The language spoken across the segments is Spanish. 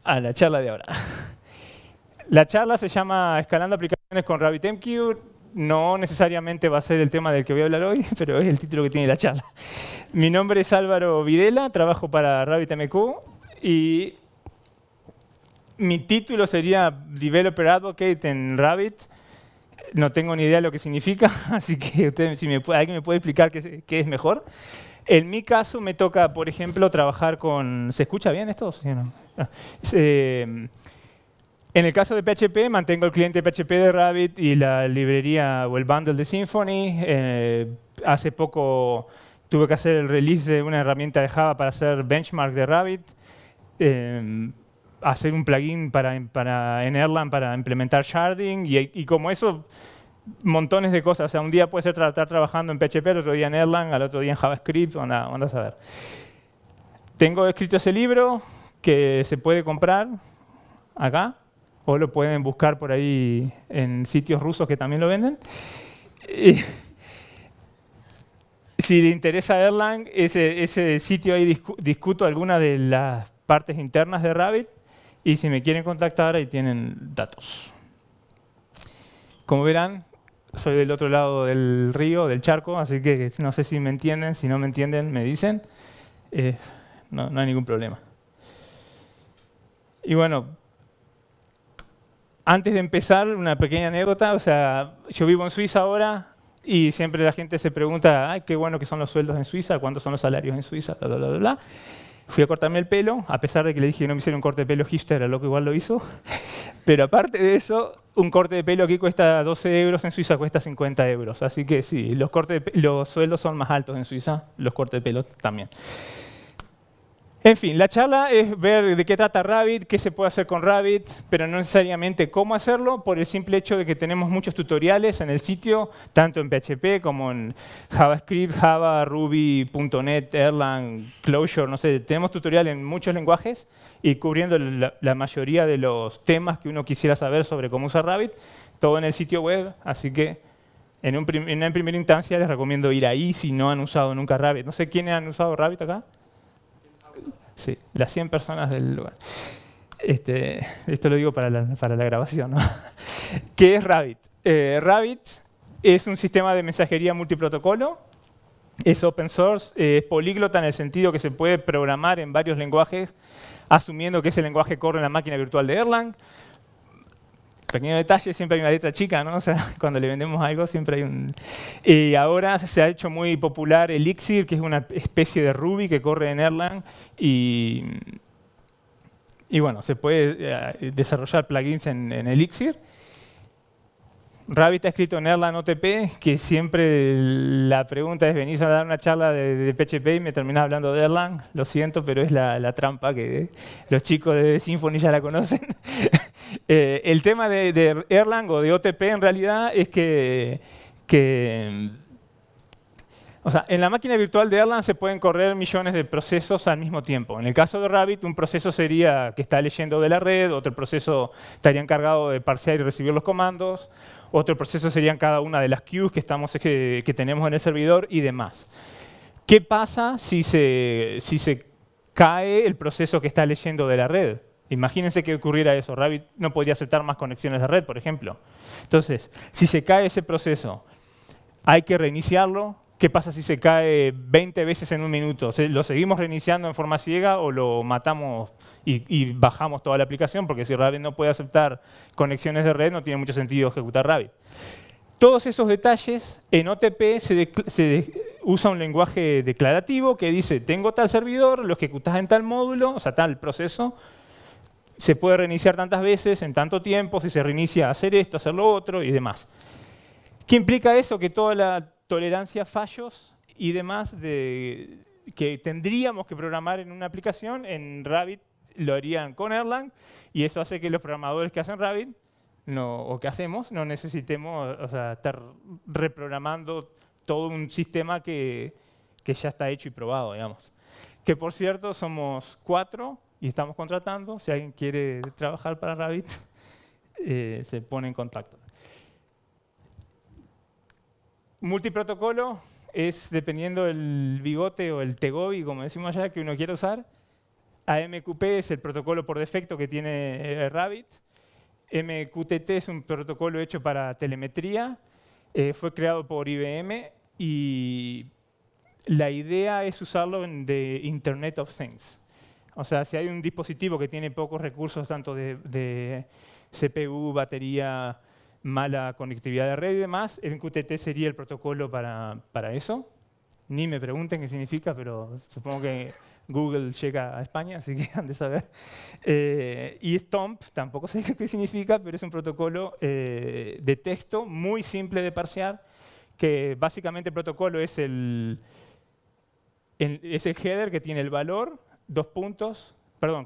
a la charla de ahora. La charla se llama Escalando aplicaciones con RabbitMQ. No necesariamente va a ser el tema del que voy a hablar hoy, pero es el título que tiene la charla. Mi nombre es Álvaro Videla, trabajo para RabbitMQ y mi título sería Developer Advocate en Rabbit. No tengo ni idea de lo que significa, así que alguien me puede explicar qué es mejor. En mi caso me toca, por ejemplo, trabajar con... ¿Se escucha bien esto? ¿Sí o no? En el caso de PHP, mantengo el cliente PHP de Rabbit y la librería o el bundle de Symfony. Hace poco tuve que hacer el release de una herramienta de Java para hacer benchmark de Rabbit. Hacer un plugin en Erlang para implementar sharding y como eso, montones de cosas. O sea, un día puede ser estar trabajando en PHP, el otro día en Erlang, al otro día en JavaScript, anda a saber. Tengo escrito ese libro que se puede comprar acá o lo pueden buscar por ahí en sitios rusos que también lo venden. Y si le interesa Erlang, ese sitio ahí discuto algunas de las partes internas de Rabbit. Y si me quieren contactar, ahí tienen datos. Como verán, soy del otro lado del río, del charco, así que no sé si me entienden. Si no me entienden, me dicen. No hay ningún problema. Y bueno, antes de empezar, una pequeña anécdota. O sea, yo vivo en Suiza ahora y siempre la gente se pregunta, ay, qué bueno que son los sueldos en Suiza, cuántos son los salarios en Suiza, bla, bla, bla, bla. Fui a cortarme el pelo, a pesar de que le dije que no me hiciera un corte de pelo hipster, el loco igual lo hizo. Pero aparte de eso, un corte de pelo aquí cuesta 12 euros, en Suiza cuesta 50 euros. Así que sí, los sueldos son más altos en Suiza, los cortes de pelo también. En fin, la charla es ver de qué trata Rabbit, qué se puede hacer con Rabbit, pero no necesariamente cómo hacerlo, por el simple hecho de que tenemos muchos tutoriales en el sitio, tanto en PHP como en JavaScript, Java, Ruby, .NET, Erlang, Clojure, no sé, tenemos tutoriales en muchos lenguajes y cubriendo la mayoría de los temas que uno quisiera saber sobre cómo usar Rabbit, todo en el sitio web, así que en una primera instancia les recomiendo ir ahí si no han usado nunca Rabbit. No sé quiénes han usado Rabbit acá. Sí, las 100 personas del lugar. Esto lo digo para la grabación, ¿no? ¿Qué es Rabbit? Rabbit es un sistema de mensajería multiprotocolo. Es open source, es políglota en el sentido que se puede programar en varios lenguajes, asumiendo que ese lenguaje corre en la máquina virtual de Erlang. Pequeño detalle, siempre hay una letra chica, ¿no? O sea, cuando le vendemos algo siempre hay un... Y ahora se ha hecho muy popular Elixir, que es una especie de Ruby que corre en Erlang. Y bueno, se puede desarrollar plugins en Elixir. Rabbit está escrito en Erlang OTP, que siempre la pregunta es, venís a dar una charla de PHP y me terminás hablando de Erlang. Lo siento, pero es la trampa que los chicos de Symfony ya la conocen. El tema de Erlang o de OTP en realidad es que o sea, en la máquina virtual de Erlang se pueden correr millones de procesos al mismo tiempo. En el caso de Rabbit, un proceso sería que está leyendo de la red, otro proceso estaría encargado de parsear y recibir los comandos, otro proceso serían cada una de las queues que tenemos en el servidor y demás. ¿Qué pasa si se cae el proceso que está leyendo de la red? Imagínense que ocurriera eso. Rabbit no podría aceptar más conexiones de red, por ejemplo. Entonces, si se cae ese proceso, hay que reiniciarlo. ¿Qué pasa si se cae 20 veces en un minuto? ¿Lo seguimos reiniciando en forma ciega o lo matamos y bajamos toda la aplicación? Porque si Rabbit no puede aceptar conexiones de red, no tiene mucho sentido ejecutar Rabbit. Todos esos detalles, en OTP se usa un lenguaje declarativo que dice, tengo tal servidor, lo ejecutás en tal módulo, o sea, tal proceso, se puede reiniciar tantas veces, en tanto tiempo, si se reinicia hacer esto, hacer lo otro y demás. ¿Qué implica eso? Que toda la tolerancia a fallos y demás que tendríamos que programar en una aplicación, en Rabbit lo harían con Erlang, y eso hace que los programadores que hacen Rabbit, o que hacemos, no necesitemos estar reprogramando todo un sistema que ya está hecho y probado, digamos. Que por cierto, somos 4 y estamos contratando. Si alguien quiere trabajar para Rabbit, se pone en contacto. Multiprotocolo es dependiendo del bigote o el tegobi, como decimos allá, que uno quiere usar. AMQP es el protocolo por defecto que tiene Rabbit. MQTT es un protocolo hecho para telemetría. Fue creado por IBM y la idea es usarlo en the Internet of Things. O sea, si hay un dispositivo que tiene pocos recursos, tanto de CPU, batería, mala conectividad de red y demás, MQTT sería el protocolo para eso. Ni me pregunten qué significa, pero supongo que Google llega a España, así que han de saber. Y STOMP, tampoco sé qué significa, pero es un protocolo de texto muy simple de parsear, que básicamente el protocolo es el header que tiene el valor,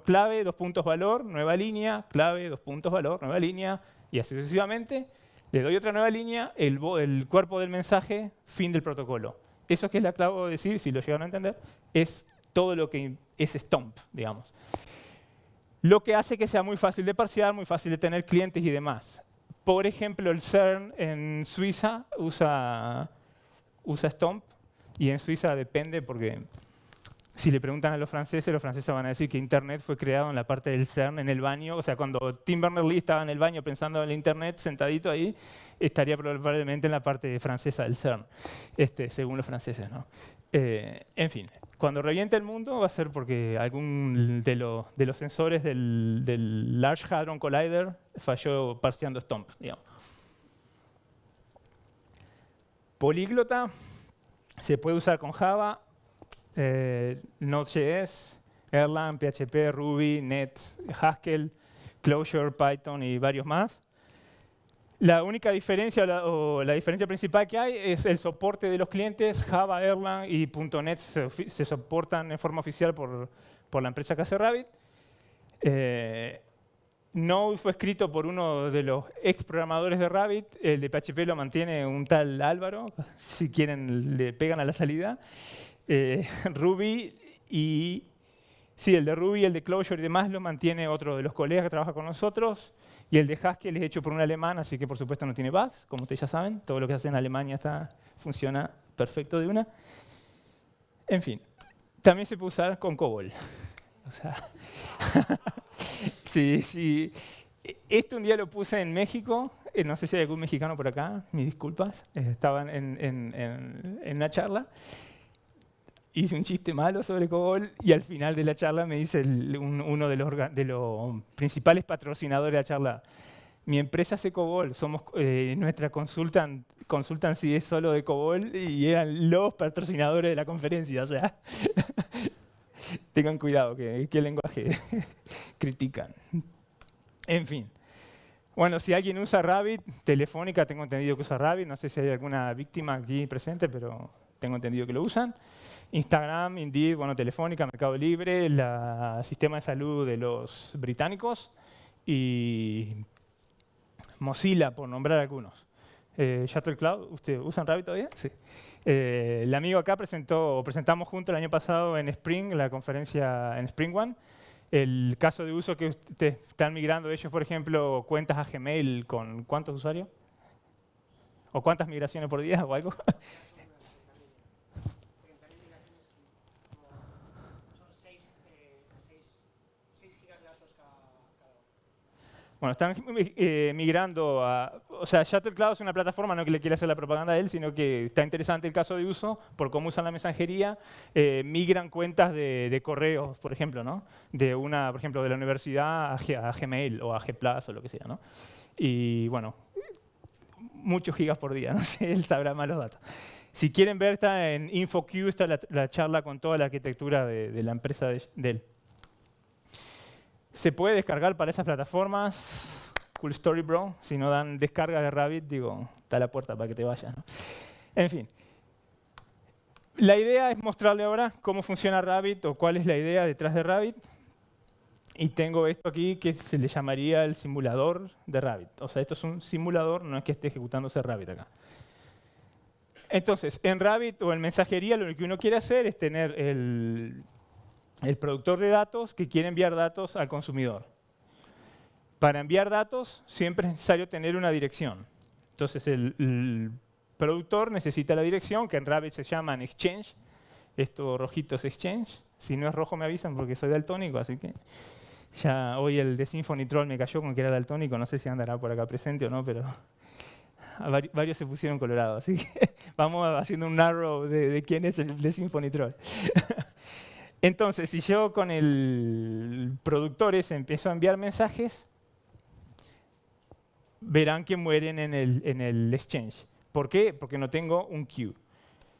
clave, 2 puntos valor, nueva línea, clave, 2 puntos valor, nueva línea, y así sucesivamente. Le doy otra nueva línea, el cuerpo del mensaje, fin del protocolo. Eso que les acabo de decir, si lo llegaron a entender, es todo lo que es STOMP, digamos. Lo que hace que sea muy fácil de parsear, muy fácil de tener clientes y demás. Por ejemplo, el CERN en Suiza usa STOMP, y en Suiza depende porque si le preguntan a los franceses van a decir que Internet fue creado en la parte del CERN, en el baño. O sea, cuando Tim Berners-Lee estaba en el baño pensando en el Internet, sentadito ahí, estaría probablemente en la parte francesa del CERN, según los franceses, ¿no? En fin, cuando reviente el mundo va a ser porque algún de los sensores del Large Hadron Collider falló parseando STOMP, digamos. Políglota se puede usar con Java, Node.js, Erlang, PHP, Ruby, Net, Haskell, Clojure, Python y varios más. La única diferencia o la diferencia principal que hay es el soporte de los clientes. Java, Erlang y .NET se soportan en forma oficial por la empresa que hace Rabbit. Node fue escrito por uno de los ex programadores de Rabbit. El de PHP lo mantiene un tal Álvaro. Si quieren, le pegan a la salida. Ruby y... Sí, el de Ruby, el de Clojure y demás lo mantiene otro de los colegas que trabaja con nosotros. Y el de Haskell es hecho por un alemán, así que por supuesto no tiene bugs, como ustedes ya saben. Todo lo que se hace en Alemania funciona perfecto de una. En fin, también se puede usar con COBOL. O sea, sí. Este un día lo puse en México. No sé si hay algún mexicano por acá, mis disculpas. Estaban en una charla. Hice un chiste malo sobre COBOL y al final de la charla me dice uno de los principales patrocinadores de la charla: mi empresa hace COBOL, nuestra consultancy es solo de COBOL, y eran los patrocinadores de la conferencia. O sea, tengan cuidado, que el lenguaje critican. En fin. Bueno, si alguien usa Rabbit, Telefónica, tengo entendido que usa Rabbit. No sé si hay alguna víctima aquí presente, pero tengo entendido que lo usan. Instagram, Indeed, bueno, Telefónica, Mercado Libre, el sistema de salud de los británicos y Mozilla, por nombrar algunos. Shuttle Cloud, ¿ustedes usan Rabbit todavía? Sí. El amigo acá presentamos juntos el año pasado en Spring, la conferencia en Spring One, el caso de uso que ustedes están migrando ellos, por ejemplo, cuentas a Gmail con ¿cuántos usuarios? ¿O cuántas migraciones por día o algo? Bueno, están migrando a... O sea, Shuttle Cloud es una plataforma, no que le quiera hacer la propaganda a él, sino que está interesante el caso de uso por cómo usan la mensajería. Migran cuentas de correos, por ejemplo, ¿no? Por ejemplo, de la universidad a Gmail o a G+ o lo que sea, ¿no? Y bueno, muchos gigas por día, no sé, él sabrá más los datos. Si quieren ver, está en InfoQ, está la charla con toda la arquitectura de la empresa de él. Se puede descargar para esas plataformas. Cool story, bro. Si no dan descarga de Rabbit, digo, está a la puerta para que te vayas, ¿no? En fin. La idea es mostrarle ahora cómo funciona Rabbit o cuál es la idea detrás de Rabbit. Y tengo esto aquí que se le llamaría el simulador de Rabbit. O sea, esto es un simulador, no es que esté ejecutándose Rabbit acá. Entonces, en Rabbit o en mensajería lo que uno quiere hacer es tener el productor de datos que quiere enviar datos al consumidor. Para enviar datos siempre es necesario tener una dirección. Entonces el productor necesita la dirección, que en Rabbit se llaman exchange. Esto rojito es exchange. Si no es rojo me avisan porque soy daltónico, así que ya hoy el de Symphony Troll me cayó con que era daltónico, no sé si andará por acá presente o no, pero varios se pusieron colorados, así que vamos haciendo un narrow de quién es el de Symphony Troll. Entonces, si yo con el productor ese empiezo a enviar mensajes, verán que mueren en el exchange. ¿Por qué? Porque no tengo un queue.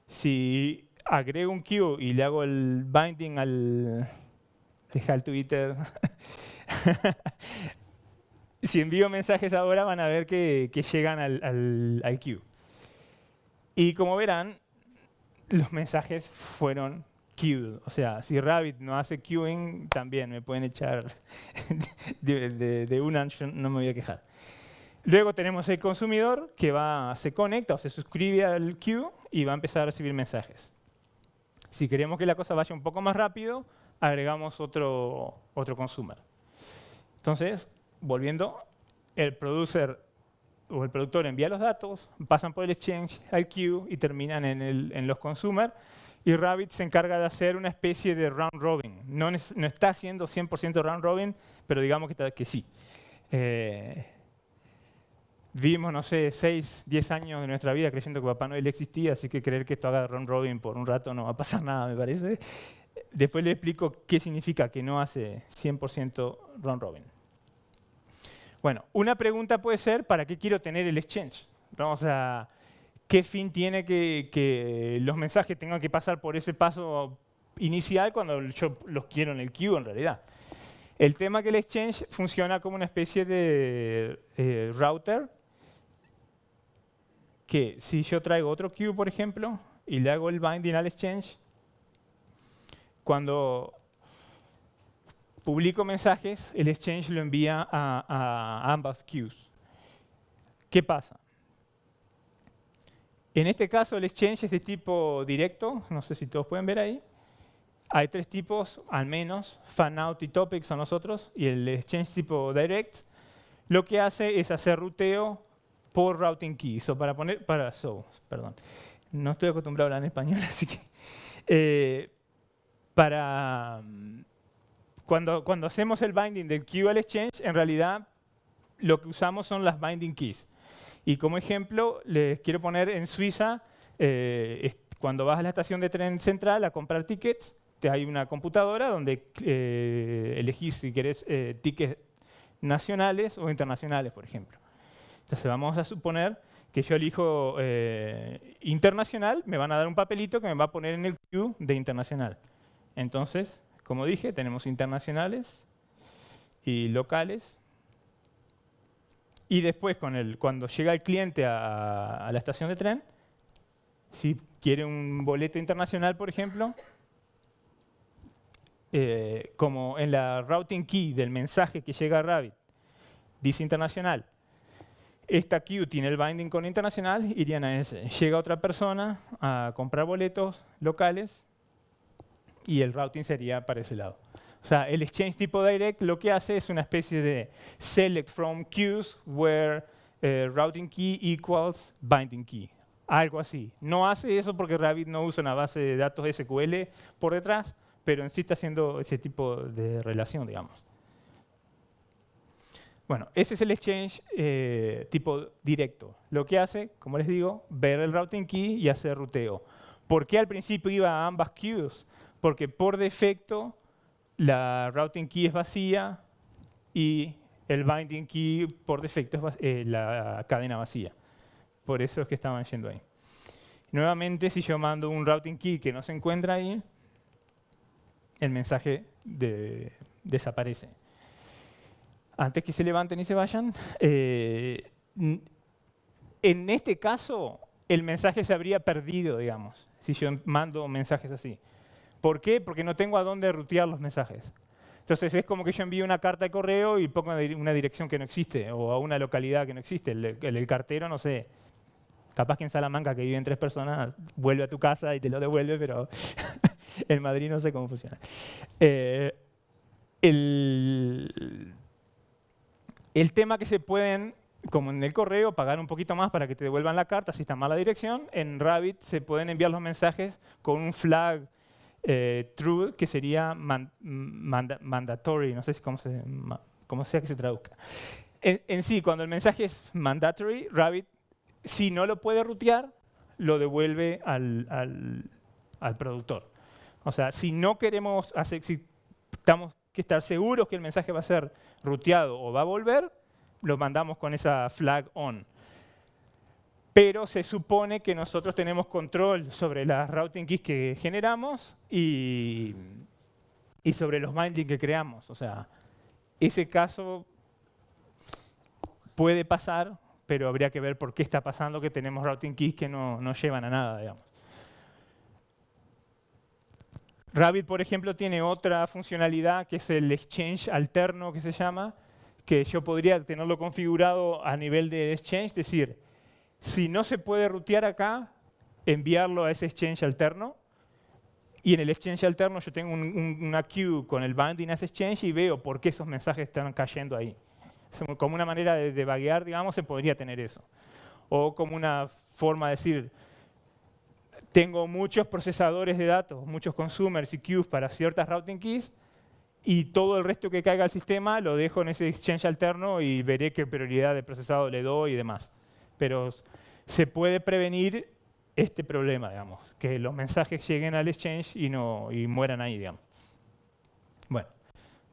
Si agrego un queue y le hago el binding al... Deja el Twitter. Si envío mensajes ahora van a ver que llegan al queue. Y como verán, los mensajes fueron queued. O sea, si Rabbit no hace queuing, también me pueden echar de un action, no me voy a quejar. Luego tenemos el consumidor que se conecta o se suscribe al queue y va a empezar a recibir mensajes. Si queremos que la cosa vaya un poco más rápido, agregamos otro consumer. Entonces, volviendo, el producer o el productor envía los datos, pasan por el exchange al queue y terminan en los consumers. Y Rabbit se encarga de hacer una especie de round robin. No está haciendo 100% round robin, pero digamos que sí. Vivimos, no sé, 6, 10 años de nuestra vida creyendo que Papá Noel existía, así que creer que esto haga round robin por un rato no va a pasar nada, me parece. Después le explico qué significa que no hace 100% round robin. Bueno, una pregunta puede ser, ¿para qué quiero tener el exchange? Vamos a... ¿Qué fin tiene que los mensajes tengan que pasar por ese paso inicial cuando yo los quiero en el queue en realidad? El tema es que el exchange funciona como una especie de router que si yo traigo otro queue, por ejemplo, y le hago el binding al exchange, cuando publico mensajes, el exchange lo envía a ambas queues. ¿Qué pasa? En este caso, el exchange es de tipo directo, no sé si todos pueden ver ahí. Hay 3 tipos, al menos, fan out y topic son los otros, y el exchange tipo direct lo que hace es hacer ruteo por routing key. Perdón, no estoy acostumbrado a hablar en español, así que cuando hacemos el binding del queue al exchange, en realidad lo que usamos son las binding keys. Y como ejemplo, les quiero poner en Suiza, cuando vas a la estación de tren central a comprar tickets, hay una computadora donde elegís si querés tickets nacionales o internacionales, por ejemplo. Entonces vamos a suponer que yo elijo internacional, me van a dar un papelito que me va a poner en el queue de internacional. Entonces, como dije, tenemos internacionales y locales. Y después, cuando llega el cliente a la estación de tren, si quiere un boleto internacional, por ejemplo, como en la routing key del mensaje que llega a Rabbit, dice internacional, esta queue tiene el binding con internacional, irían a ese. Llega otra persona a comprar boletos locales y el routing sería para ese lado. O sea, el exchange tipo direct lo que hace es una especie de select from queues where routing key equals binding key. Algo así. No hace eso porque Rabbit no usa una base de datos SQL por detrás, pero en sí está haciendo ese tipo de relación, digamos. Bueno, ese es el exchange tipo directo. Lo que hace, como les digo, ver el routing key y hacer ruteo. ¿Por qué al principio iba a ambas queues? Porque por defecto la routing key es vacía y el binding key por defecto es la cadena vacía. Por eso es que estaban yendo ahí. Nuevamente, si yo mando un routing key que no se encuentra ahí, el mensaje desaparece. Antes que se levanten y se vayan, en este caso el mensaje se habría perdido, digamos, si yo mando mensajes así. ¿Por qué? Porque no tengo a dónde rutear los mensajes. Entonces es como que yo envío una carta de correo y pongo una dirección que no existe o a una localidad que no existe. El cartero, no sé, capaz que en Salamanca, que viven 3 personas, vuelve a tu casa y te lo devuelve, pero en Madrid no sé cómo funciona. El tema que se pueden, como en el correo, pagar un poquito más para que te devuelvan la carta si está en mala dirección. En Rabbit se pueden enviar los mensajes con un flag true, que sería mandatory, no sé si cómo sea que se traduzca. En sí, cuando el mensaje es mandatory, Rabbit, si no lo puede rutear, lo devuelve al productor. O sea, si no queremos hacer, si estamos que estar seguros que el mensaje va a ser ruteado o va a volver, lo mandamos con esa flag on. Pero se supone que nosotros tenemos control sobre las routing keys que generamos y sobre los bindings que creamos. O sea, ese caso puede pasar, pero habría que ver por qué está pasando que tenemos routing keys que no llevan a nada, digamos. Rabbit, por ejemplo, tiene otra funcionalidad que es el exchange alterno, que se llama, que yo podría tenerlo configurado a nivel de exchange, es decir, si no se puede rutear acá, enviarlo a ese exchange alterno, y en el exchange alterno yo tengo una queue con el binding a ese exchange y veo por qué esos mensajes están cayendo ahí. Como una manera de debuguear, digamos, se podría tener eso. O como una forma de decir, tengo muchos procesadores de datos, muchos consumers y queues para ciertas routing keys, y todo el resto que caiga al sistema lo dejo en ese exchange alterno y veré qué prioridad de procesado le doy y demás. Pero se puede prevenir este problema, digamos, que los mensajes lleguen al exchange y mueran ahí, digamos. Bueno,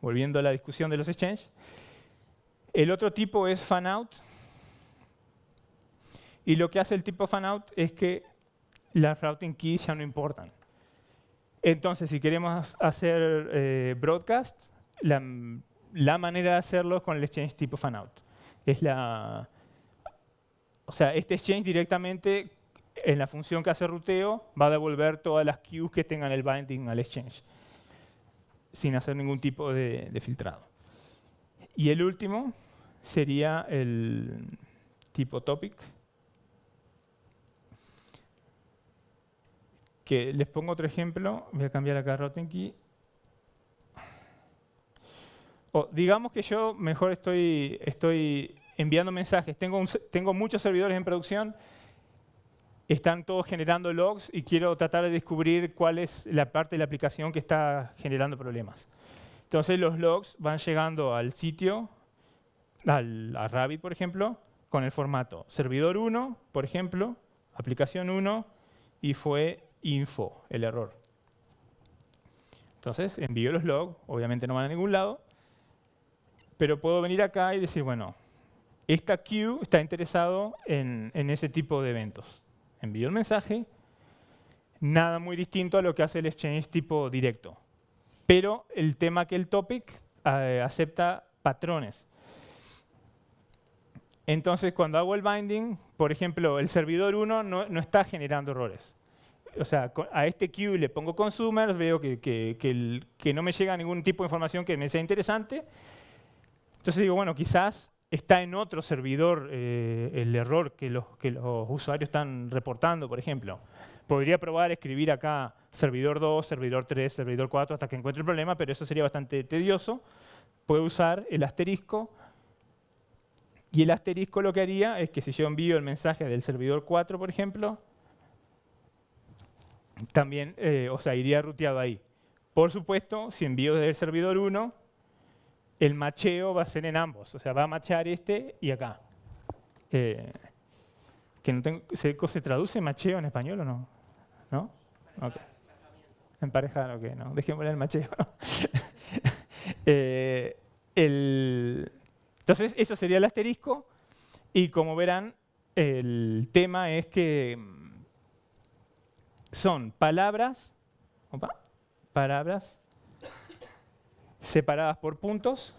volviendo a la discusión de los exchanges. El otro tipo es fanout. Y lo que hace el tipo fanout es que las routing keys ya no importan. Entonces, si queremos hacer broadcast, la manera de hacerlo es con el exchange tipo fanout. O sea, este exchange directamente, en la función que hace ruteo, va a devolver todas las queues que tengan el binding al exchange, sin hacer ningún tipo de filtrado. Y el último sería el tipo topic, que les pongo otro ejemplo. Voy a cambiar acá routing key. Digamos que yo mejor estoy enviando mensajes. Tengo muchos servidores en producción, están todos generando logs y quiero tratar de descubrir cuál es la parte de la aplicación que está generando problemas. Entonces los logs van llegando al sitio, a Rabbit, por ejemplo, con el formato servidor 1, por ejemplo, aplicación 1, y fue info, el error. Entonces envío los logs, obviamente no van a ningún lado, pero puedo venir acá y decir, bueno, esta queue está interesado en ese tipo de eventos. Envío el mensaje, nada muy distinto a lo que hace el exchange tipo directo. Pero el tema que el topic acepta patrones. Entonces, cuando hago el binding, por ejemplo, el servidor 1 no está generando errores. O sea, a este queue le pongo consumers, veo que no me llega ningún tipo de información que me sea interesante. Entonces digo, bueno, quizás está en otro servidor el error que los usuarios están reportando, por ejemplo. Podría probar escribir acá servidor 2, servidor 3, servidor 4 hasta que encuentre el problema, pero eso sería bastante tedioso. Puedo usar el asterisco. Y el asterisco lo que haría es que si yo envío el mensaje del servidor 4, por ejemplo, también iría ruteado ahí. Por supuesto, si envío desde el servidor 1, el macheo va a ser en ambos. O sea, va a machear este y acá. Que no tengo, ¿se traduce macheo en español o no? ¿No? Okay. Emparejar, ok, no. Dejémosle el macheo. Entonces, eso sería el asterisco. Y como verán, el tema es que son palabras separadas por puntos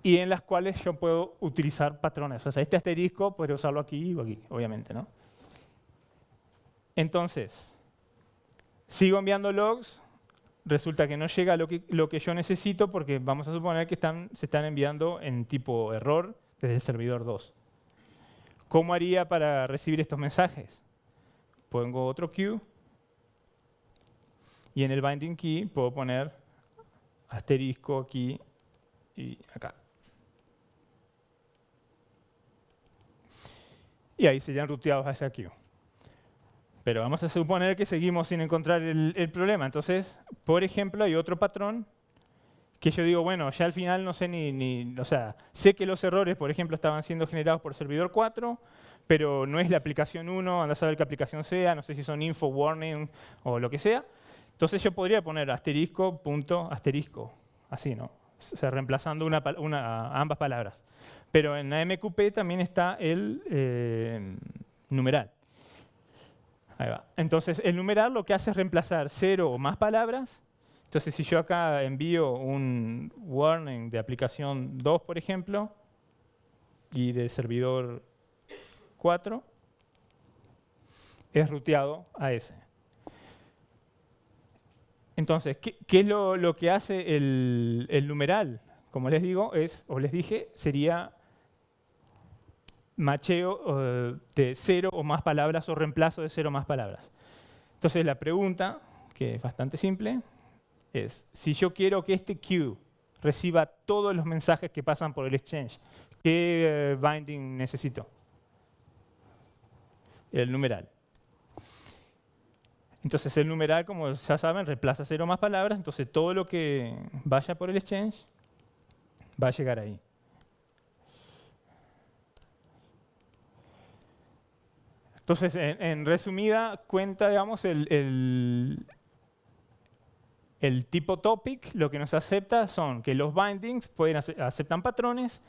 y en las cuales yo puedo utilizar patrones. O sea, este asterisco podría usarlo aquí o aquí, obviamente, ¿no? Entonces, sigo enviando logs, resulta que no llega lo que yo necesito porque vamos a suponer que se están enviando en tipo error desde el servidor 2. ¿Cómo haría para recibir estos mensajes? Pongo otro queue y en el binding key puedo poner asterisco aquí y acá. Y ahí serían ruteados a esa queue. pero vamos a suponer que seguimos sin encontrar el problema. Entonces, por ejemplo, hay otro patrón que yo digo, bueno, ya al final no sé o sea, sé que los errores, por ejemplo, estaban siendo generados por servidor 4, pero no es la aplicación 1, anda a saber qué aplicación sea, no sé si son info, warning o lo que sea. Entonces yo podría poner asterisco, punto, asterisco, así, ¿no? O sea, reemplazando ambas palabras. Pero en la MQP también está el numeral. Ahí va. Entonces, el numeral lo que hace es reemplazar 0 o más palabras. Entonces, si yo acá envío un warning de aplicación 2, por ejemplo, y de servidor 4, es ruteado a ese. Entonces, ¿qué es lo que hace el numeral? Como les digo, les dije, sería macheo de 0 o más palabras o reemplazo de 0 o más palabras. Entonces, la pregunta, que es bastante simple, es, si yo quiero que este queue reciba todos los mensajes que pasan por el exchange, ¿qué binding necesito? El numeral. Entonces el numeral, como ya saben, reemplaza 0 más palabras, entonces todo lo que vaya por el exchange va a llegar ahí. Entonces, en resumida cuenta, digamos, el tipo topic lo que nos acepta son que los bindings aceptan patrones,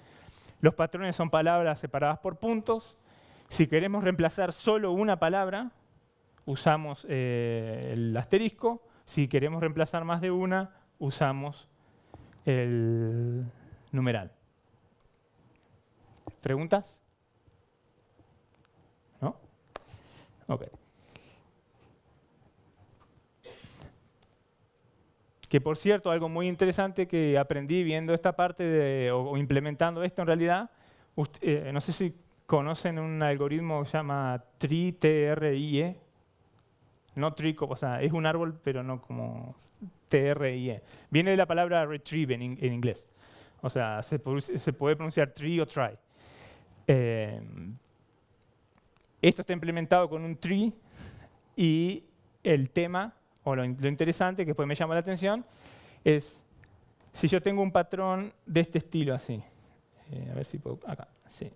los patrones son palabras separadas por puntos. Si queremos reemplazar solo una palabra, usamos el asterisco. Si queremos reemplazar más de una, usamos el numeral. ¿Preguntas? ¿No? Ok. Que por cierto, algo muy interesante que aprendí viendo esta parte o implementando esto en realidad, no sé si conocen un algoritmo que se llama tree, T-R-I-E. No tree, o sea, es un árbol, pero no como T-R-I-E. Viene de la palabra retrieve en inglés. O sea, se puede pronunciar tree o try. Esto está implementado con un tree y el tema, o lo interesante, que después me llama la atención, es si yo tengo un patrón de este estilo así. A ver si puedo, acá, sí.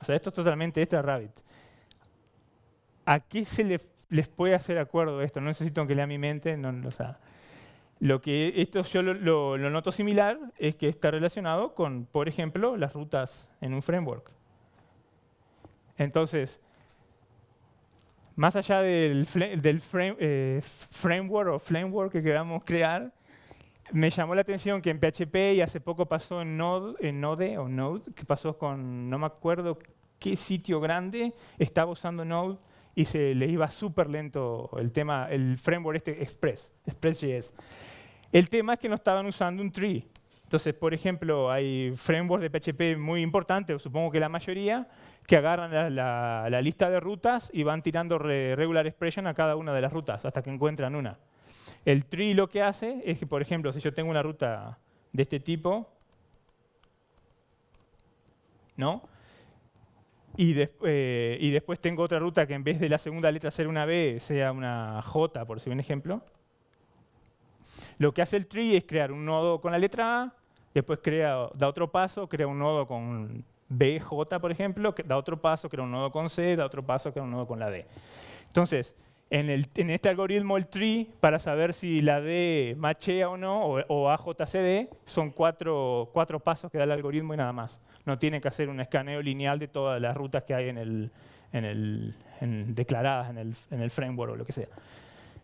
O sea, esto es totalmente extra Rabbit. ¿A qué les puede hacer acuerdo esto? No necesito que lea mi mente, o sea, esto yo lo noto similar, es que está relacionado con, por ejemplo, las rutas en un framework. Entonces, más allá del framework o framework que queramos crear, me llamó la atención que en PHP y hace poco pasó en Node, que pasó con, no me acuerdo qué sitio grande, estaba usando Node y se le iba súper lento el framework Express.js. El tema es que no estaban usando un tree. Entonces, por ejemplo, hay frameworks de PHP muy importantes, supongo que la mayoría, que agarran la lista de rutas y van tirando regular expression a cada una de las rutas hasta que encuentran una. El tree lo que hace es que, por ejemplo, si yo tengo una ruta de este tipo, ¿no? Y después tengo otra ruta que en vez de la segunda letra ser una B, sea una J, por decir un ejemplo. Lo que hace el tree es crear un nodo con la letra A, después da otro paso, crea un nodo con BJ, por ejemplo, da otro paso, crea un nodo con C, da otro paso, crea un nodo con la D. Entonces, en este algoritmo, el tree, para saber si la D machea o no, o AJCD, son cuatro pasos que da el algoritmo y nada más. No tiene que hacer un escaneo lineal de todas las rutas que hay declaradas en el framework o lo que sea.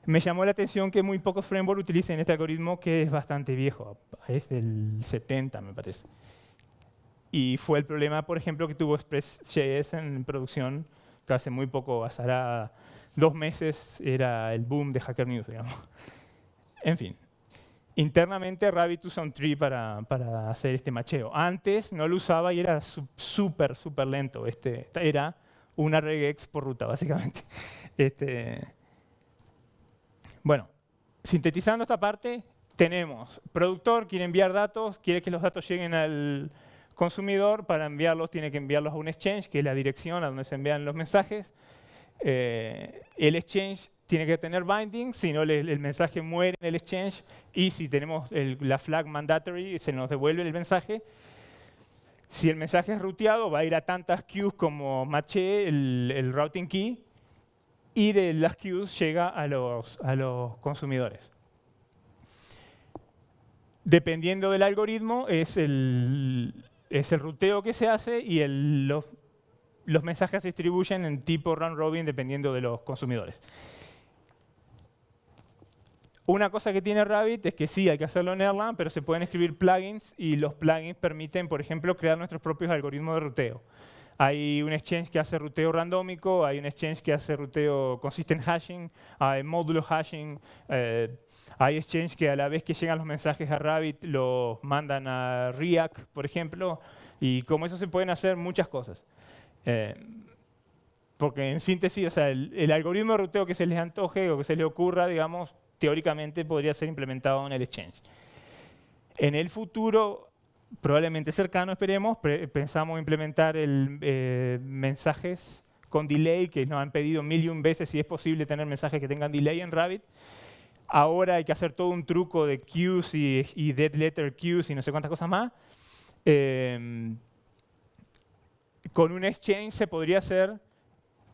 Me llamó la atención que muy pocos frameworks utilicen este algoritmo, que es bastante viejo, es del 70 me parece. Y fue el problema, por ejemplo, que tuvo Express.js en producción, que hace muy poco, hará 2 meses, era el boom de Hacker News, digamos. En fin, internamente Rabbit usa un tree para hacer este macheo. Antes no lo usaba y era súper lento. Era una regex por ruta, básicamente. Bueno, sintetizando esta parte, tenemos productor, quiere enviar datos, quiere que los datos lleguen consumidor, para enviarlos, tiene que enviarlos a un exchange, que es la dirección a donde se envían los mensajes. El exchange tiene que tener binding, si no el mensaje muere en el exchange, y si tenemos la flag mandatory, se nos devuelve el mensaje. Si el mensaje es ruteado, va a ir a tantas queues como matche el routing key, y de las queues llega a los consumidores. Dependiendo del algoritmo, es el ruteo que se hace y los mensajes se distribuyen en tipo round robin dependiendo de los consumidores. Una cosa que tiene Rabbit es que sí, hay que hacerlo en Erlang, pero se pueden escribir plugins y los plugins permiten, por ejemplo, crear nuestros propios algoritmos de ruteo. Hay un exchange que hace ruteo randómico, hay un exchange que hace ruteo consistent hashing, hay módulo hashing, hay exchange que a la vez que llegan los mensajes a Rabbit los mandan a React, por ejemplo, y como eso se pueden hacer muchas cosas. Porque en síntesis, o sea, el algoritmo de ruteo que se les antoje o que se les ocurra, digamos, teóricamente podría ser implementado en el exchange. En el futuro, probablemente cercano, esperemos, pensamos implementar mensajes con delay, que nos han pedido 1000 veces si es posible tener mensajes que tengan delay en Rabbit. Ahora hay que hacer todo un truco de queues y dead letter queues y no sé cuántas cosas más. Con un exchange se podría hacer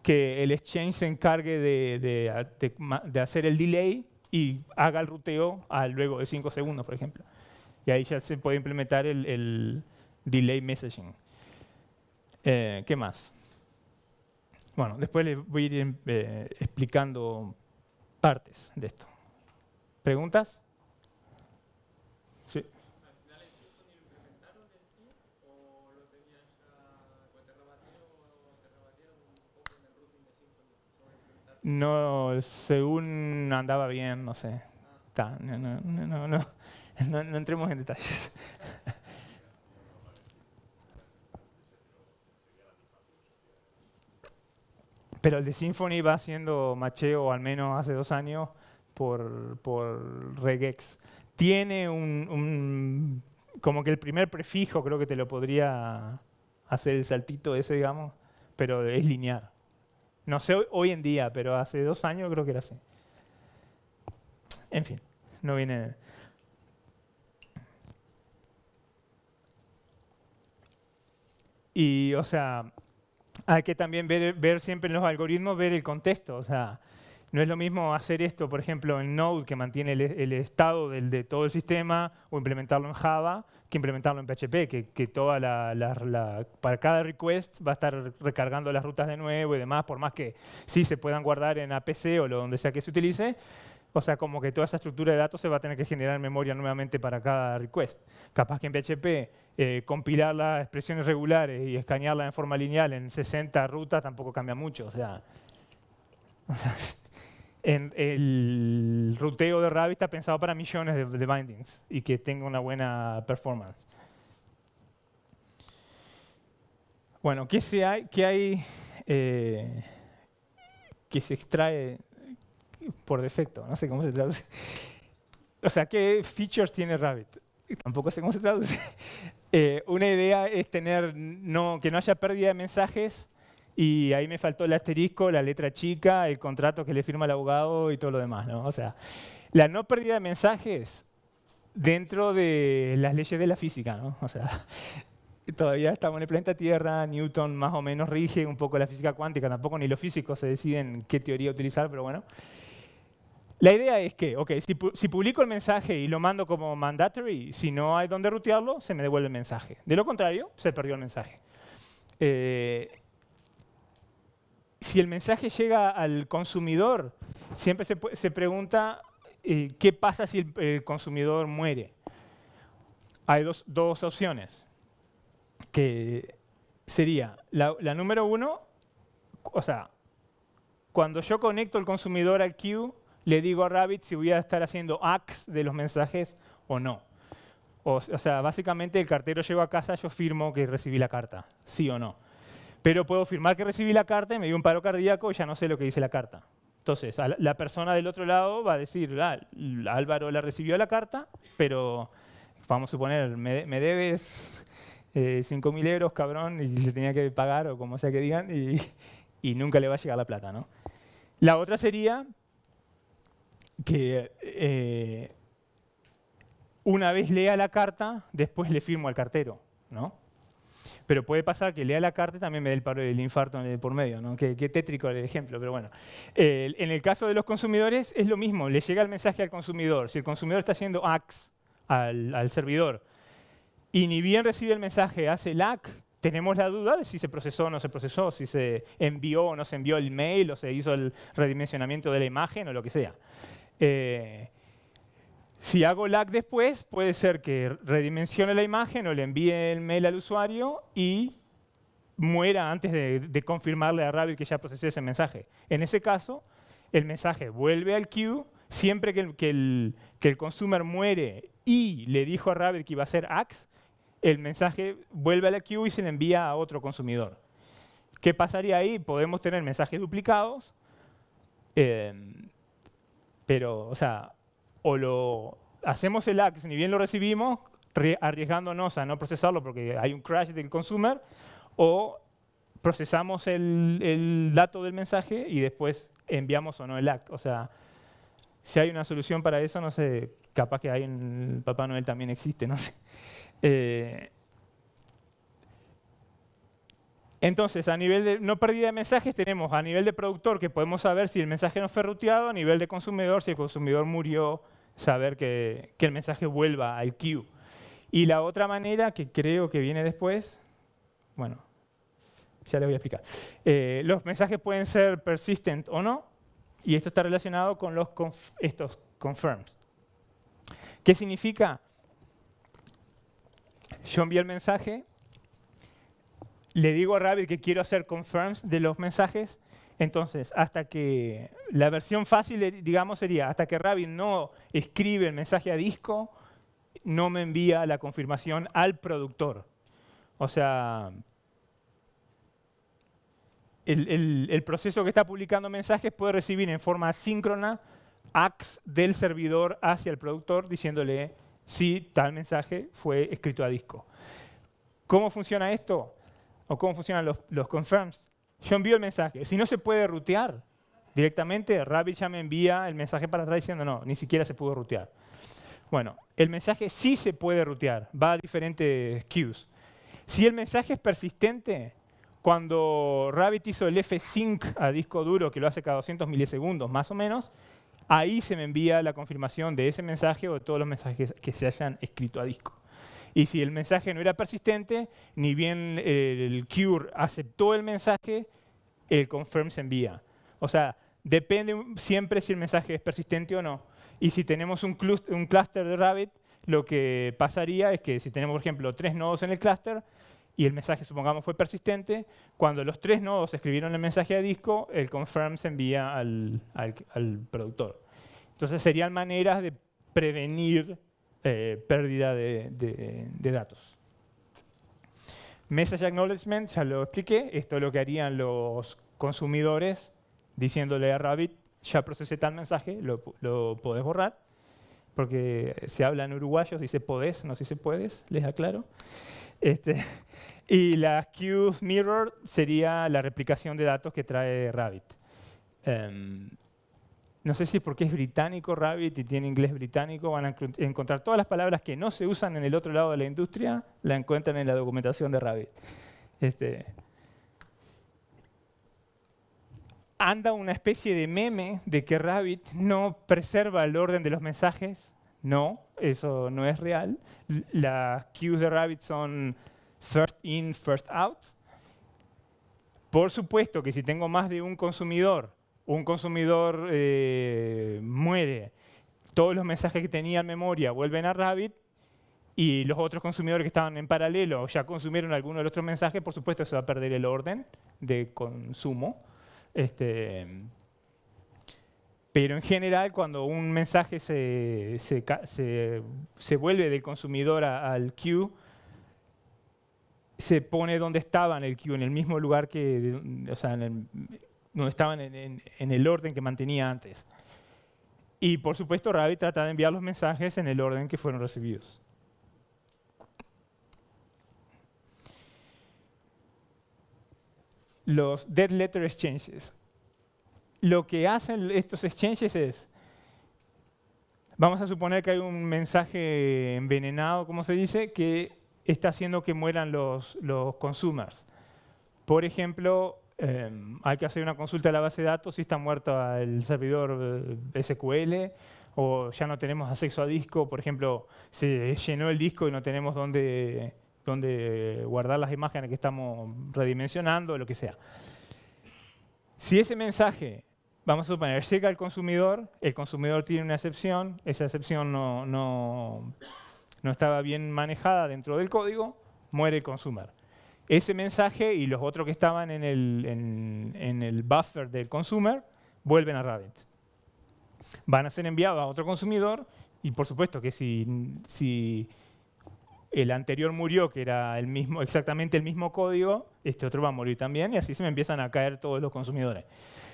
que el exchange se encargue de hacer el delay y haga el ruteo luego de 5 segundos, por ejemplo. Y ahí ya se puede implementar el delay messaging. ¿Qué más? Bueno, después les voy a ir explicando partes de esto. ¿Preguntas? Sí. ¿Al final el Symfony lo implementaron en ti o lo tenías ya, te rebatieron un poco en el routing de Symfony sobre implementar? No, según andaba bien, no sé. No entremos en detalles. Pero el de Symfony va haciendo macheo, al menos hace 2 años, por regex. Tiene como que el primer prefijo creo que te lo podría hacer el saltito ese, digamos, pero es lineal. No sé hoy en día, pero hace 2 años creo que era así. En fin, no viene... Y, o sea, hay que también ver siempre en los algoritmos, ver el contexto. O sea, no es lo mismo hacer esto, por ejemplo, en Node, que mantiene el estado de todo el sistema, o implementarlo en Java, que implementarlo en PHP, que para cada request va a estar recargando las rutas de nuevo y demás, por más que sí se puedan guardar en APC o donde sea que se utilice. O sea, como que toda esa estructura de datos se va a tener que generar en memoria nuevamente para cada request. Capaz que en PHP compilar las expresiones regulares y escanearlas en forma lineal en 60 rutas tampoco cambia mucho. O sea, el ruteo de Rabbit está pensado para millones de bindings y que tenga una buena performance. Bueno, ¿qué hay que se extrae por defecto? No sé cómo se traduce. O sea, ¿qué features tiene Rabbit? Tampoco sé cómo se traduce. Una idea es que no haya pérdida de mensajes, y ahí me faltó el asterisco, la letra chica, el contrato que le firma el abogado y todo lo demás, ¿no? O sea, la no pérdida de mensajes dentro de las leyes de la física, ¿no? O sea, todavía estamos en el planeta Tierra, Newton más o menos rige un poco la física cuántica, tampoco ni los físicos se deciden qué teoría utilizar, pero bueno. La idea es que, si publico el mensaje y lo mando como mandatory, si no hay dónde rutearlo, se me devuelve el mensaje. De lo contrario, se perdió el mensaje. Si el mensaje llega al consumidor, siempre se pregunta qué pasa si el consumidor muere. Hay dos opciones, que sería la número 1, o sea, cuando yo conecto el consumidor al queue, le digo a Rabbit si voy a estar haciendo ACKs de los mensajes o no. O sea, básicamente el cartero llegó a casa, yo firmo que recibí la carta, sí o no. Pero puedo firmar que recibí la carta y me dio un paro cardíaco y ya no sé lo que dice la carta. Entonces, la persona del otro lado va a decir, Álvaro la recibió la carta, pero vamos a suponer, me debes 5.000 euros, cabrón, y le tenía que pagar o como sea que digan, y nunca le va a llegar la plata, ¿no? La otra sería que una vez lea la carta, después le firmo al cartero, ¿no? Pero puede pasar que lea la carta y también me dé el paro del infarto por medio, ¿no? Qué tétrico el ejemplo, pero bueno. En el caso de los consumidores es lo mismo, le llega el mensaje al consumidor. Si el consumidor está haciendo ACK al servidor y ni bien recibe el mensaje, hace el ACK, tenemos la duda de si se procesó o no se procesó, si se envió o no se envió el mail, o se hizo el redimensionamiento de la imagen o lo que sea. Si hago lag después, puede ser que redimensione la imagen o le envíe el mail al usuario y muera antes de confirmarle a Rabbit que ya procesé ese mensaje. En ese caso, el mensaje vuelve al queue. Siempre que el consumer muere y le dijo a Rabbit que iba a hacer ACKs, el mensaje vuelve a la queue y se le envía a otro consumidor. ¿Qué pasaría ahí? Podemos tener mensajes duplicados, pero, o sea, o lo hacemos el ACK, ni bien lo recibimos, arriesgándonos a no procesarlo porque hay un crash del consumer, o procesamos el dato del mensaje y después enviamos o no el ACK. O sea, si hay una solución para eso, no sé, capaz que hay en Papá Noel también existe, no sé. Entonces, a nivel de no pérdida de mensajes, tenemos a nivel de productor que podemos saber si el mensaje no fue ruteado, a nivel de consumidor, si el consumidor murió, saber que el mensaje vuelva al queue. Y la otra manera, que creo que viene después, bueno, ya les voy a explicar. Los mensajes pueden ser persistent o no, y esto está relacionado con estos confirms. ¿Qué significa? Yo envío el mensaje, le digo a Rabbit que quiero hacer confirms de los mensajes, entonces hasta que la versión fácil, digamos, sería hasta que Rabbit no escribe el mensaje a disco, no me envía la confirmación al productor. O sea, el proceso que está publicando mensajes puede recibir en forma asíncrona ACKs del servidor hacia el productor diciéndole si tal mensaje fue escrito a disco. ¿Cómo funciona esto? ¿O cómo funcionan los confirms? Yo envío el mensaje. Si no se puede rutear directamente, Rabbit ya me envía el mensaje para atrás diciendo no, ni siquiera se pudo rutear. Bueno, el mensaje sí se puede rutear, va a diferentes queues. Si el mensaje es persistente, cuando Rabbit hizo el F-Sync a disco duro, que lo hace cada 200 milisegundos más o menos, ahí se me envía la confirmación de ese mensaje o de todos los mensajes que se hayan escrito a disco. Y si el mensaje no era persistente, ni bien el queue aceptó el mensaje, el confirm se envía. O sea, depende siempre si el mensaje es persistente o no. Y si tenemos un clúster de Rabbit, lo que pasaría es que si tenemos, por ejemplo, 3 nodos en el clúster y el mensaje, supongamos, fue persistente, cuando los 3 nodos escribieron el mensaje a disco, el confirm se envía al productor. Entonces serían maneras de prevenir pérdida de datos. Message Acknowledgement, ya lo expliqué. Esto es lo que harían los consumidores diciéndole a Rabbit, ya procesé tal mensaje, lo podés borrar. Porque se habla en uruguayo, se dice podés, no se dice puedes, les aclaro. Y la queue mirror sería la replicación de datos que trae Rabbit. No sé si es porque es británico Rabbit y tiene inglés británico, van a encontrar todas las palabras que no se usan en el otro lado de la industria, la encuentran en la documentación de Rabbit. Anda una especie de meme de que Rabbit no preserva el orden de los mensajes. No, eso no es real. Las queues de Rabbit son first in, first out. Por supuesto que si tengo más de un consumidor muere, todos los mensajes que tenía en memoria vuelven a Rabbit y los otros consumidores que estaban en paralelo ya consumieron alguno de los otros mensajes, por supuesto se va a perder el orden de consumo. Pero en general, cuando un mensaje se vuelve del consumidor al queue, se pone donde estaba en el queue, en el mismo lugar donde estaban en el orden que mantenía antes. Y por supuesto, Rabbit trata de enviar los mensajes en el orden que fueron recibidos. los dead letter exchanges. Lo que hacen estos exchanges es, vamos a suponer que hay un mensaje envenenado, como se dice, que está haciendo que mueran los consumers. Por ejemplo, hay que hacer una consulta a la base de datos si está muerto el servidor SQL, o ya no tenemos acceso a disco, por ejemplo, se llenó el disco y no tenemos dónde guardar las imágenes que estamos redimensionando, lo que sea. Si ese mensaje, vamos a suponer, llega al consumidor, el consumidor tiene una excepción, esa excepción no estaba bien manejada dentro del código, muere el consumer. Ese mensaje y los otros que estaban en el buffer del consumer vuelven a Rabbit. Van a ser enviados a otro consumidor y por supuesto que si el anterior murió, que era exactamente el mismo código, este otro va a morir también y así se me empiezan a caer todos los consumidores.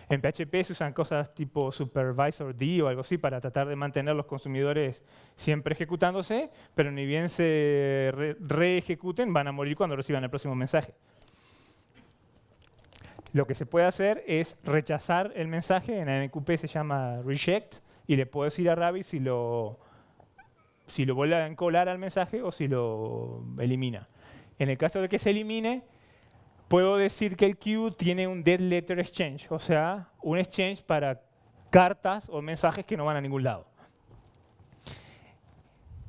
En PHP se usan cosas tipo supervisor D o algo así para tratar de mantener los consumidores siempre ejecutándose, pero ni bien se reejecuten, van a morir cuando reciban el próximo mensaje. Lo que se puede hacer es rechazar el mensaje, en AMQP se llama reject, y le puedo decir a Rabbit si lo vuelve a encolar al mensaje o si lo elimina. En el caso de que se elimine, puedo decir que el queue tiene un dead letter exchange, o sea, un exchange para cartas o mensajes que no van a ningún lado.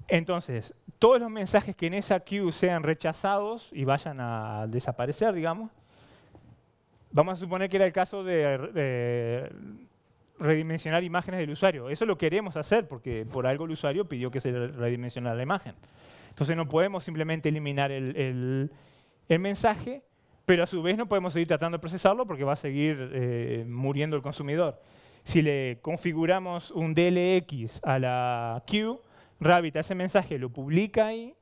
Entonces, todos los mensajes que en esa queue sean rechazados y vayan a desaparecer, digamos, vamos a suponer que era el caso de redimensionar imágenes del usuario. Eso lo queremos hacer porque por algo el usuario pidió que se redimensionara la imagen. Entonces no podemos simplemente eliminar el mensaje, pero a su vez no podemos seguir tratando de procesarlo porque va a seguir muriendo el consumidor. Si le configuramos un DLX a la queue, Rabbit a ese mensaje lo publica ahí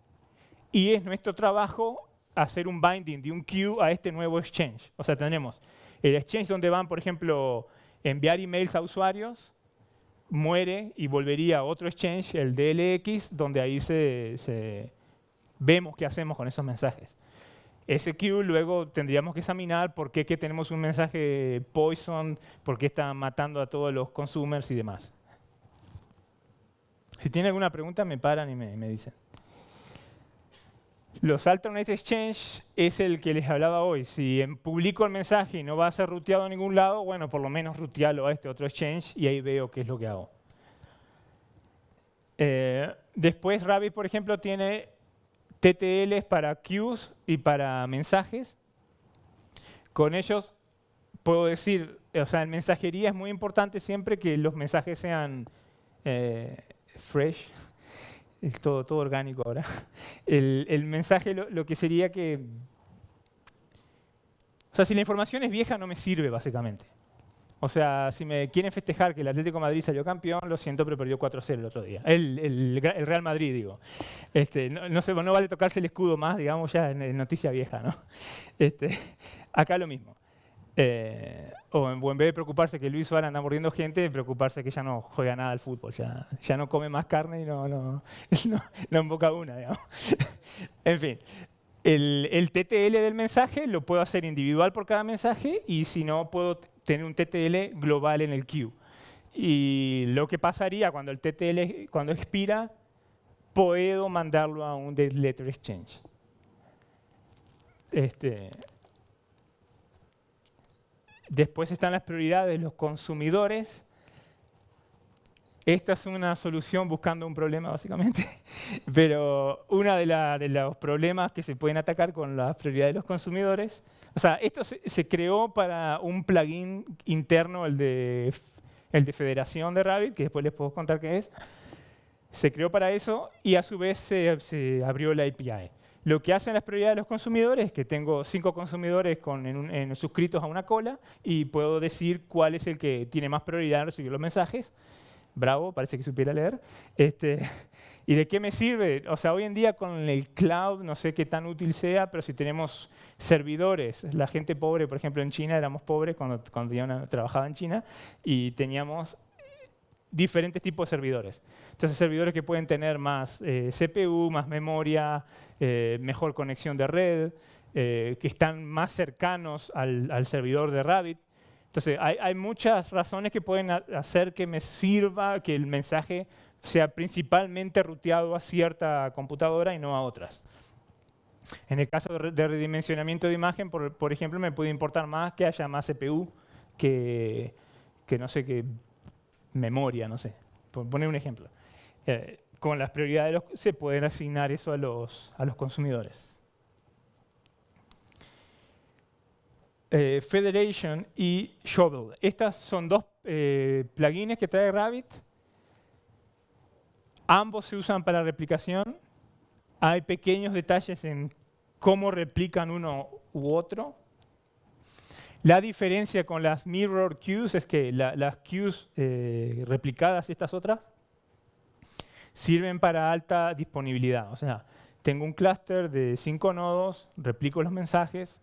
y es nuestro trabajo hacer un binding de un queue a este nuevo exchange. O sea, tenemos el exchange donde van, por ejemplo, enviar emails a usuarios, muere y volvería a otro exchange, el DLX, donde ahí vemos qué hacemos con esos mensajes. Ese queue luego tendríamos que examinar por qué que tenemos un mensaje poison, por qué está matando a todos los consumers y demás. Si tienen alguna pregunta, me paran y me dicen. Los alternate exchange es el que les hablaba hoy. Si publico el mensaje y no va a ser ruteado a ningún lado, bueno, por lo menos rutearlo a este otro exchange y ahí veo qué es lo que hago. Después Rabbit, por ejemplo, tiene TTLs para queues y para mensajes. Con ellos puedo decir, o sea, en mensajería es muy importante siempre que los mensajes sean fresh. Es todo orgánico ahora. El mensaje lo que sería que... O sea, si la información es vieja no me sirve, básicamente. O sea, si me quieren festejar que el Atlético de Madrid salió campeón, lo siento, pero perdió 4-0 el otro día. El Real Madrid, digo. No vale tocarse el escudo más, digamos, ya en noticia vieja, ¿no? Acá lo mismo. O en vez de preocuparse que Luis Suárez anda mordiendo gente, preocuparse que ya no juega nada al fútbol, ya no come más carne y no emboca una, digamos. En fin, el TTL del mensaje lo puedo hacer individual por cada mensaje y si no, puedo tener un TTL global en el queue. Y lo que pasaría cuando el TTL, cuando expira, puedo mandarlo a un dead letter exchange. Después están las prioridades de los consumidores. Esta es una solución buscando un problema, básicamente. Pero uno de los problemas que se pueden atacar con las prioridades de los consumidores. O sea, esto se creó para un plugin interno, el de federación de Rabbit, que después les puedo contar qué es. Se creó para eso y a su vez se abrió la API. Lo que hacen las prioridades de los consumidores es que tengo 5 consumidores suscritos a una cola y puedo decir cuál es el que tiene más prioridad en recibir los mensajes. Bravo, parece que supiera leer. ¿Y de qué me sirve? O sea, hoy en día con el cloud, no sé qué tan útil sea, pero si tenemos servidores, la gente pobre, por ejemplo en China, éramos pobres cuando yo trabajaba en China y teníamos diferentes tipos de servidores. Entonces, servidores que pueden tener más CPU, más memoria, mejor conexión de red, que están más cercanos al servidor de Rabbit. Entonces, hay muchas razones que pueden hacer que me sirva que el mensaje sea principalmente ruteado a cierta computadora y no a otras. En el caso de redimensionamiento de imagen, por ejemplo, me puede importar más que haya más CPU que no sé, que memoria, no sé. Por poner un ejemplo. Con las prioridades se pueden asignar eso a los consumidores. Federation y Shovel. Estas son dos plugins que trae Rabbit. Ambos se usan para replicación. Hay pequeños detalles en cómo replican uno u otro. La diferencia con las mirror queues es que las queues replicadas, estas otras, sirven para alta disponibilidad. O sea, tengo un clúster de 5 nodos, replico los mensajes.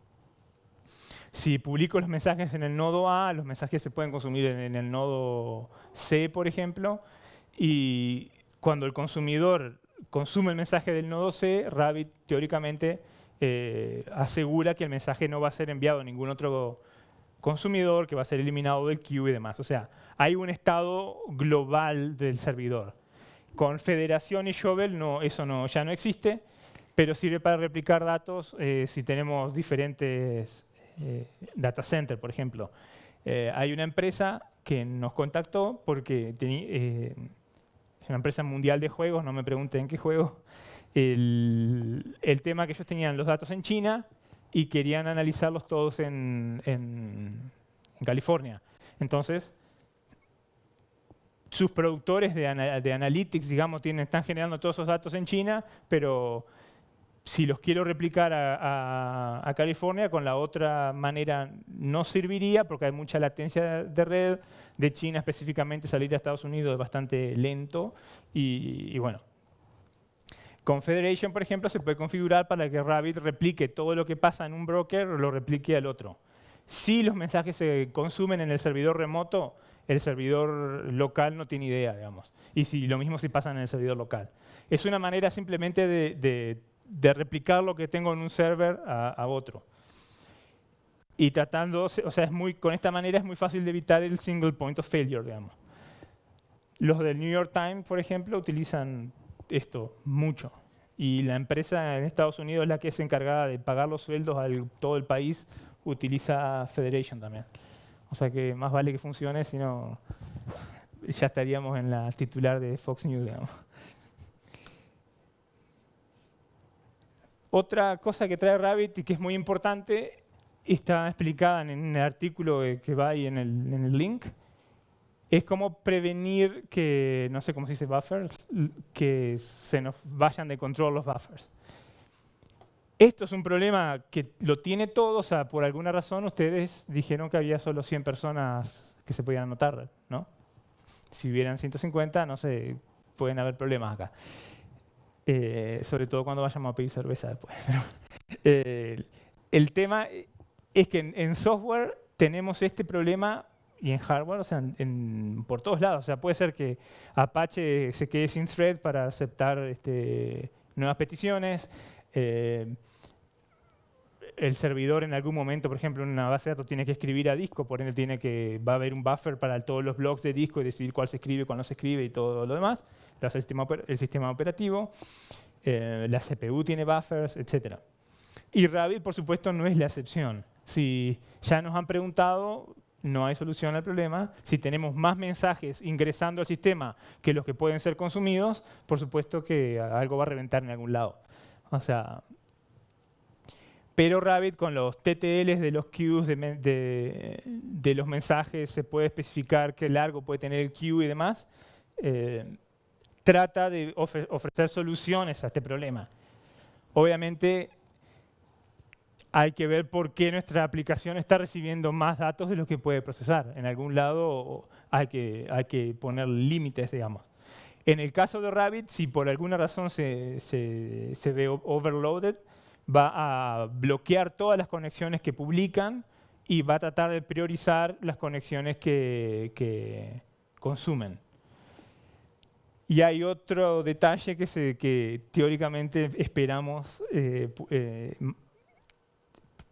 Si publico los mensajes en el nodo A, los mensajes se pueden consumir en el nodo C, por ejemplo. Y cuando el consumidor consume el mensaje del nodo C, Rabbit teóricamente asegura que el mensaje no va a ser enviado a ningún otro consumidor, que va a ser eliminado del queue y demás. O sea, hay un estado global del servidor. Con Federación y Shovel eso ya no existe, pero sirve para replicar datos si tenemos diferentes data centers, por ejemplo. Hay una empresa que nos contactó porque es una empresa mundial de juegos, no me pregunten qué juego. El tema que ellos tenían los datos en China y querían analizarlos todos en California. Entonces, sus productores de analytics, digamos, están generando todos esos datos en China, pero si los quiero replicar a California, con la otra manera no serviría porque hay mucha latencia de red. De China específicamente salir a Estados Unidos es bastante lento y bueno. Con Federation, por ejemplo, se puede configurar para que Rabbit replique todo lo que pasa en un broker, lo replique al otro. Si los mensajes se consumen en el servidor remoto, el servidor local no tiene idea, digamos. Y lo mismo si pasa en el servidor local. Es una manera simplemente de replicar lo que tengo en un server a otro. Y con esta manera es muy fácil de evitar el single point of failure, digamos. Los del New York Times, por ejemplo, utilizan esto mucho. Y la empresa en Estados Unidos es la que es encargada de pagar los sueldos a todo el país, utiliza Federation también. O sea que más vale que funcione, si no ya estaríamos en la titular de Fox News, digamos. Otra cosa que trae Rabbit y que es muy importante, está explicada en el artículo que va ahí en el link, es cómo prevenir que, no sé cómo se dice buffers, que se nos vayan de control los buffers. Esto es un problema que lo tiene todo, o sea, por alguna razón ustedes dijeron que había solo 100 personas que se podían anotar, ¿no? Si hubieran 150, no sé, pueden haber problemas acá. Sobre todo cuando vayamos a pedir cerveza después. El tema es que en software tenemos este problema y en hardware, o sea, por todos lados. O sea, puede ser que Apache se quede sin thread para aceptar nuevas peticiones. El servidor en algún momento, por ejemplo, en una base de datos tiene que escribir a disco, por ende va a haber un buffer para todos los blocks de disco y decidir cuál se escribe, cuál no se escribe y todo lo demás. El sistema operativo, la CPU tiene buffers, etc. Y Rabbit, por supuesto, no es la excepción. Si ya nos han preguntado, no hay solución al problema. Si tenemos más mensajes ingresando al sistema que los que pueden ser consumidos, por supuesto que algo va a reventar en algún lado. O sea, pero Rabbit con los TTLs de los queues de los mensajes se puede especificar qué largo puede tener el queue y demás. Trata de ofrecer soluciones a este problema. Obviamente hay que ver por qué nuestra aplicación está recibiendo más datos de los que puede procesar. En algún lado hay que poner límites, digamos. En el caso de Rabbit, si por alguna razón se ve overloaded, va a bloquear todas las conexiones que publican y va a tratar de priorizar las conexiones que consumen. Y hay otro detalle que teóricamente esperamos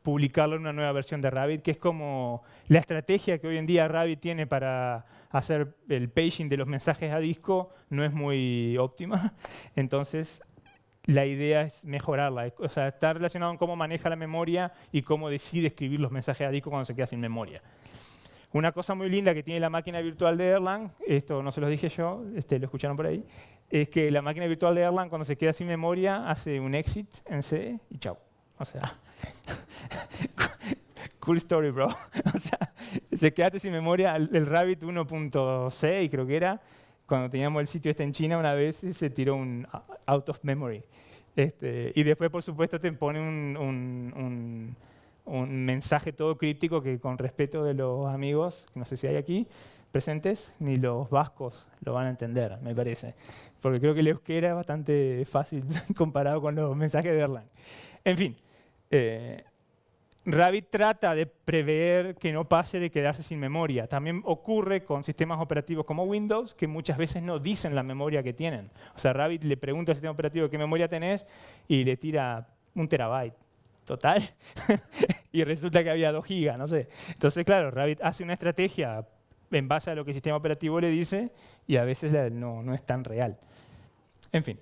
publicarlo en una nueva versión de Rabbit, que es como la estrategia que hoy en día Rabbit tiene para hacer el paging de los mensajes a disco no es muy óptima. Entonces, la idea es mejorarla, o sea, está relacionado con cómo maneja la memoria y cómo decide escribir los mensajes a disco cuando se queda sin memoria. Una cosa muy linda que tiene la máquina virtual de Erlang, esto no se los dije yo, lo escucharon por ahí, es que la máquina virtual de Erlang cuando se queda sin memoria hace un exit en C y chao. O sea, cool story, bro. O sea, se quedaste sin memoria. El Rabbit 1.6 creo que era, cuando teníamos el sitio en China una vez se tiró un out of memory. Y después, por supuesto, te pone un mensaje todo críptico que con respeto de los amigos, que no sé si hay aquí presentes, ni los vascos lo van a entender, me parece. Porque creo que el euskera es bastante fácil comparado con los mensajes de Erlang. En fin, Rabbit trata de prever que no pase de quedarse sin memoria. También ocurre con sistemas operativos como Windows, que muchas veces no dicen la memoria que tienen. O sea, Rabbit le pregunta al sistema operativo qué memoria tenés y le tira 1 terabyte. Total. Y resulta que había 2 gigas, no sé. Entonces, claro, Rabbit hace una estrategia en base a lo que el sistema operativo le dice y a veces no es tan real. En fin,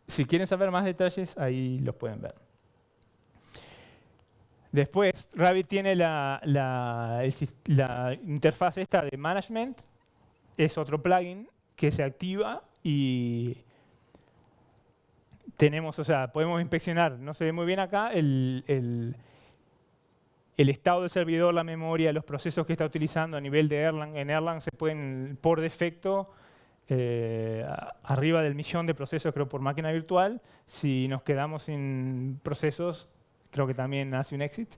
si quieren saber más detalles, ahí los pueden ver. Después, Rabbit tiene la interfaz esta de management, es otro plugin que se activa y tenemos, o sea, podemos inspeccionar, no se ve muy bien acá, el estado del servidor, la memoria, los procesos que está utilizando a nivel de Erlang. En Erlang se pueden, por defecto, arriba del 1.000.000 de procesos, creo, por máquina virtual. Si nos quedamos sin procesos, creo que también hace un exit.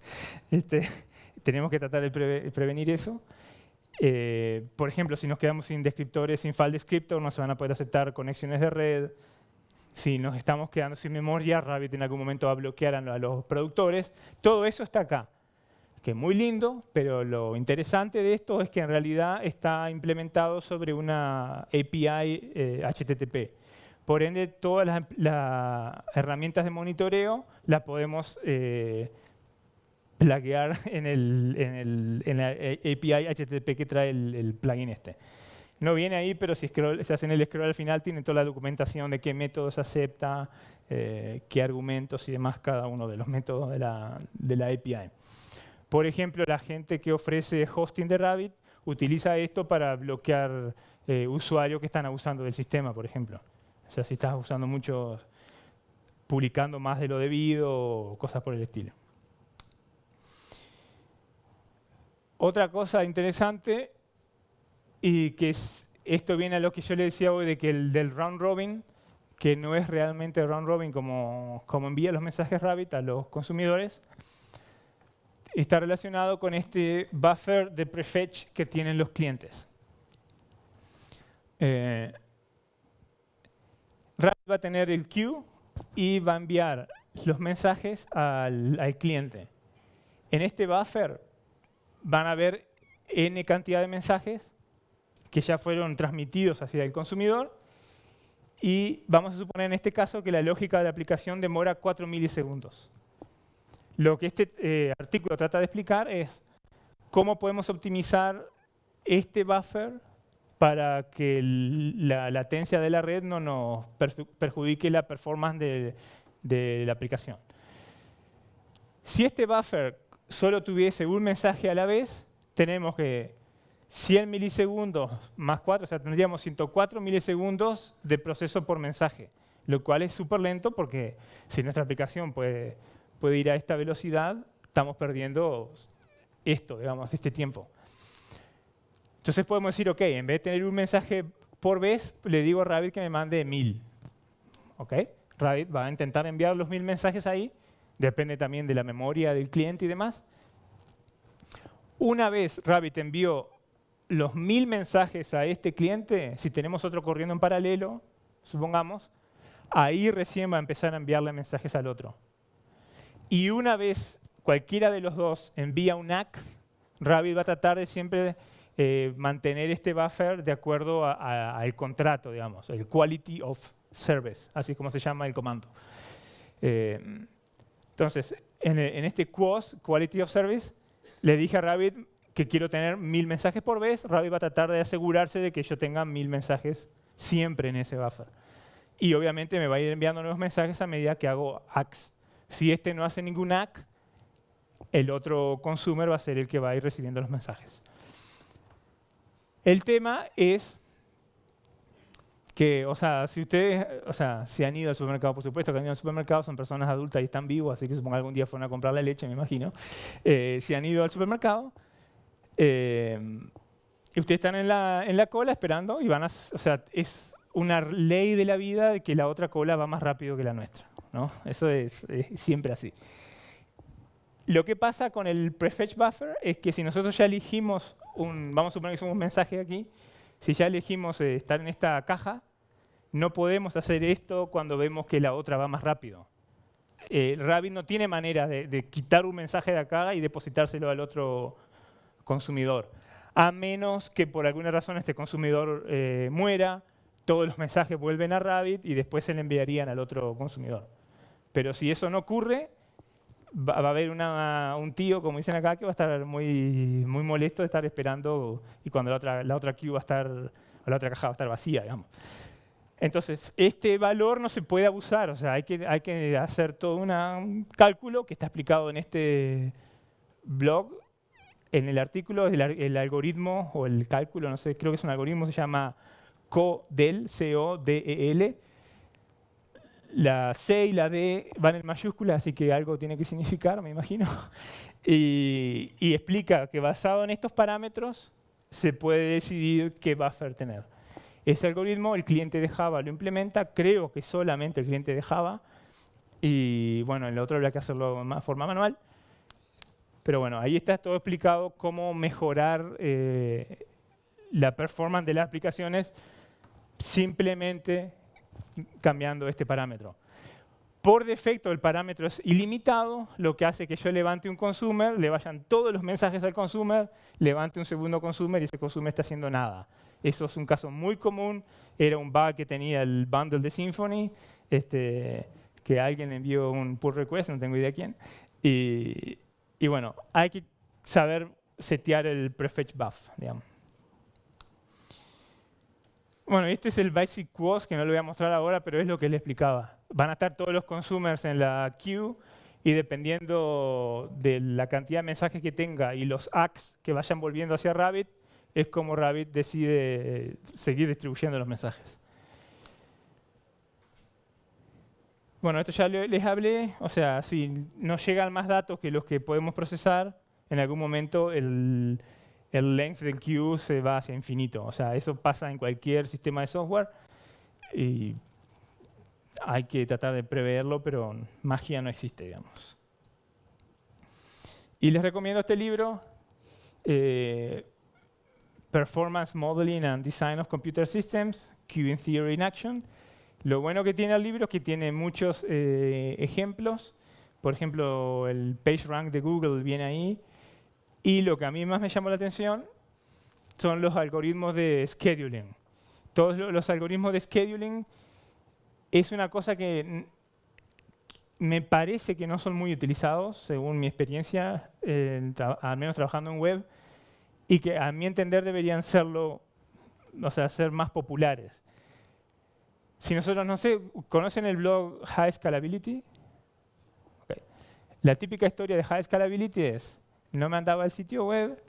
Tenemos que tratar de prevenir eso. Por ejemplo, si nos quedamos sin descriptores, sin file descriptor, no se van a poder aceptar conexiones de red. Si nos estamos quedando sin memoria, Rabbit en algún momento va a bloquear a los productores. Todo eso está acá, que es muy lindo, pero lo interesante de esto es que en realidad está implementado sobre una API HTTP. Por ende, todas las herramientas de monitoreo las podemos plaguear en la API HTTP que trae el plugin este. No viene ahí, pero si se hacen el scroll al final, tiene toda la documentación de qué métodos acepta, qué argumentos y demás cada uno de los métodos de la API. Por ejemplo, la gente que ofrece hosting de Rabbit utiliza esto para bloquear usuarios que están abusando del sistema, por ejemplo. O sea, si estás usando mucho, publicando más de lo debido o cosas por el estilo. Otra cosa interesante, y que esto viene a lo que yo le decía hoy, de que el del round robin, que no es realmente round robin como envía los mensajes Rabbit a los consumidores, está relacionado con este buffer de prefetch que tienen los clientes. Rabbit va a tener el queue y va a enviar los mensajes al cliente. En este buffer van a haber n cantidad de mensajes que ya fueron transmitidos hacia el consumidor y vamos a suponer en este caso que la lógica de la aplicación demora 4 milisegundos. Lo que este artículo trata de explicar es cómo podemos optimizar este buffer para que la latencia de la red no nos perjudique la performance de la aplicación. Si este buffer solo tuviese un mensaje a la vez, tenemos que 100 milisegundos más 4, o sea, tendríamos 104 milisegundos de proceso por mensaje, lo cual es súper lento porque si nuestra aplicación puede ir a esta velocidad, estamos perdiendo este tiempo. Entonces podemos decir, ok, en vez de tener un mensaje por vez, le digo a Rabbit que me mande 1000. ¿Ok? Rabbit va a intentar enviar los 1000 mensajes ahí, depende también de la memoria del cliente y demás. Una vez Rabbit envió los 1000 mensajes a este cliente, si tenemos otro corriendo en paralelo, supongamos, ahí recién va a empezar a enviarle mensajes al otro. Y una vez cualquiera de los dos envía un ACK, Rabbit va a tratar de siempre mantener este buffer de acuerdo al contrato, digamos, el Quality of Service, así como se llama el comando. Entonces, en este QoS, Quality of Service, le dije a Rabbit que quiero tener 1000 mensajes por vez. Rabbit va a tratar de asegurarse de que yo tenga 1000 mensajes siempre en ese buffer. Y obviamente me va a ir enviando nuevos mensajes a medida que hago ACKs. Si este no hace ningún ACK, el otro consumer va a ser el que va a ir recibiendo los mensajes. El tema es que, o sea, si ustedes, si han ido al supermercado, por supuesto que han ido al supermercado, son personas adultas y están vivos, así que supongo que algún día fueron a comprar la leche, me imagino. Si han ido al supermercado, y ustedes están en la cola esperando y van a, o sea, es una ley de la vida de que la otra cola va más rápido que la nuestra, ¿no? Eso es siempre así. Lo que pasa con el prefetch buffer es que si nosotros ya elegimos vamos a suponer que hicimos un mensaje aquí, si ya elegimos estar en esta caja, no podemos hacer esto cuando vemos que la otra va más rápido. Rabbit no tiene manera de quitar un mensaje de acá y depositárselo al otro consumidor, a menos que por alguna razón este consumidor muera, todos los mensajes vuelven a Rabbit y después se le enviarían al otro consumidor. Pero si eso no ocurre, va a haber un tío, como dicen acá, que va a estar muy molesto de estar esperando y cuando la otra queue va a estar, o la otra caja va a estar vacía, digamos. Entonces, este valor no se puede abusar, o sea, hay que hacer todo un cálculo que está explicado en este blog. En el artículo, el algoritmo o el cálculo, no sé, creo que es un algoritmo, se llama CODEL, C-O-D-E-L. La C y la D van en mayúsculas, así que algo tiene que significar, me imagino. Y explica que basado en estos parámetros se puede decidir qué buffer tener. Ese algoritmo el cliente de Java lo implementa, creo que solamente el cliente de Java. Y bueno, en el otro habrá que hacerlo de forma manual. Pero bueno, ahí está todo explicado cómo mejorar la performance de las aplicaciones simplemente cambiando este parámetro. Por defecto el parámetro es ilimitado, lo que hace que yo levante un consumer, le vayan todos los mensajes al consumer, levante un segundo consumer y ese consumer está haciendo nada. Eso es un caso muy común, era un bug que tenía el bundle de Symfony, que alguien envió un pull request, no tengo idea quién, y bueno, hay que saber setear el prefetch buff, digamos. Bueno, este es el basic QoS, que no lo voy a mostrar ahora, pero es lo que le explicaba. Van a estar todos los consumers en la queue y dependiendo de la cantidad de mensajes que tenga y los ACKs que vayan volviendo hacia Rabbit, es como Rabbit decide seguir distribuyendo los mensajes. Bueno, esto ya les hablé, o sea, si no llegan más datos que los que podemos procesar, en algún momento el length del queue se va hacia infinito. O sea, eso pasa en cualquier sistema de software y hay que tratar de preverlo, pero magia no existe, digamos. Y les recomiendo este libro, Performance Modeling and Design of Computer Systems, Queuing Theory in Action. Lo bueno que tiene el libro es que tiene muchos ejemplos. Por ejemplo, el PageRank de Google viene ahí. Y lo que a mí más me llamó la atención son los algoritmos de scheduling. Todos los algoritmos de scheduling es una cosa que me parece que no son muy utilizados, según mi experiencia, al menos trabajando en web, y que a mi entender deberían serlo, o sea, ser más populares. Si nosotros, no sé, ¿conocen el blog High Scalability? Okay. La típica historia de High Scalability es, no me andaba el sitio web,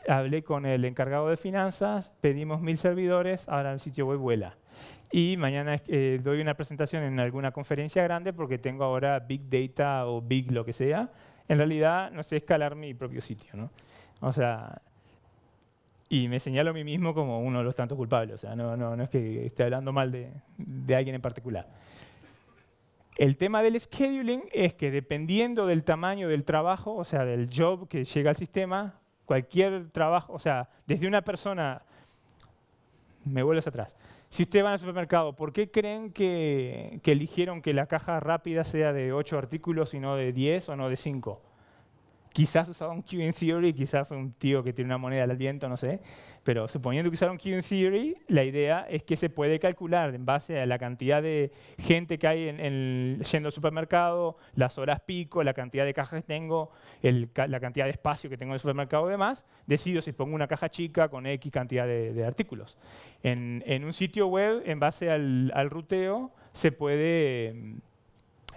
hablé con el encargado de finanzas, pedimos 1000 servidores, ahora el sitio web vuela. Y mañana doy una presentación en alguna conferencia grande porque tengo ahora Big Data o Big lo que sea. En realidad no sé escalar mi propio sitio, ¿no? O sea, y me señalo a mí mismo como uno de los tantos culpables. O sea, no es que esté hablando mal de alguien en particular. El tema del scheduling es que dependiendo del tamaño del trabajo, o sea, del job que llega al sistema, cualquier trabajo, o sea, desde una persona, me vuelvo hacia atrás. Si ustedes van al supermercado, ¿por qué creen que eligieron que la caja rápida sea de 8 artículos y no de 10 o no de 5? Quizás usaba un queue in theory, quizás fue un tío que tiene una moneda al viento, no sé. Pero suponiendo que usara un queue in theory, la idea es que se puede calcular en base a la cantidad de gente que hay yendo al supermercado, las horas pico, la cantidad de cajas que tengo, la cantidad de espacio que tengo en el supermercado y demás. Decido si pongo una caja chica con X cantidad de artículos. En un sitio web, en base al ruteo, se puede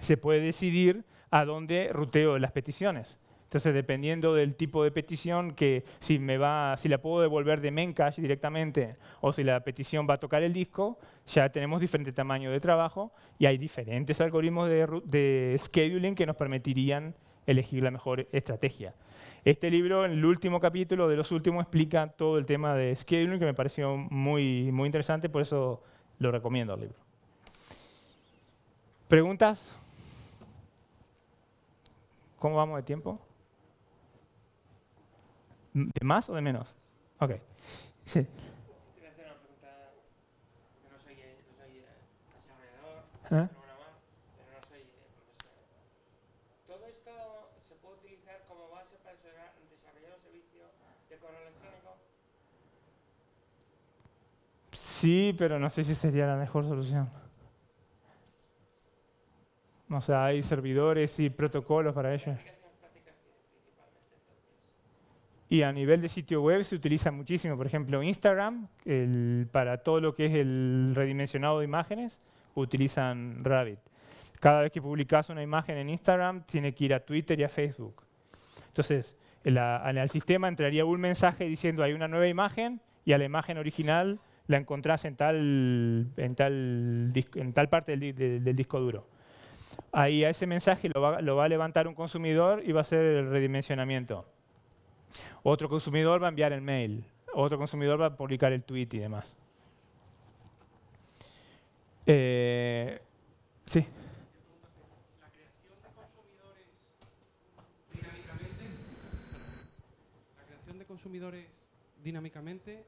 decidir a dónde ruteo las peticiones. Entonces, dependiendo del tipo de petición, que si la puedo devolver de Memcache directamente o si la petición va a tocar el disco, ya tenemos diferente tamaño de trabajo y hay diferentes algoritmos de scheduling que nos permitirían elegir la mejor estrategia. Este libro, en el último capítulo de los últimos, explica todo el tema de scheduling, que me pareció muy, muy interesante, por eso lo recomiendo el libro. ¿Preguntas? ¿Cómo vamos de tiempo? ¿De más o de menos? Ok. Sí. Te voy a hacer una pregunta, porque no soy desarrollador, ¿Eh? programador, pero no soy profesor. ¿Todo esto se puede utilizar como base para desarrollar un servicio de correo electrónico? Sí, pero no sé si sería la mejor solución. O sea, hay servidores y protocolos para ello. ¿Qué aplicaciones prácticas tiene principalmente entonces? Y a nivel de sitio web se utiliza muchísimo. Por ejemplo, Instagram, para todo lo que es el redimensionado de imágenes, utilizan Rabbit. Cada vez que publicas una imagen en Instagram, tiene que ir a Twitter y a Facebook. Entonces, al sistema entraría un mensaje diciendo hay una nueva imagen y a la imagen original la encontrás en tal parte del disco duro. Ahí a ese mensaje lo va a levantar un consumidor y va a hacer el redimensionamiento. Otro consumidor va a enviar el mail. Otro consumidor va a publicar el tweet y demás. Sí. La creación de consumidores dinámicamente. La creación de consumidores dinámicamente.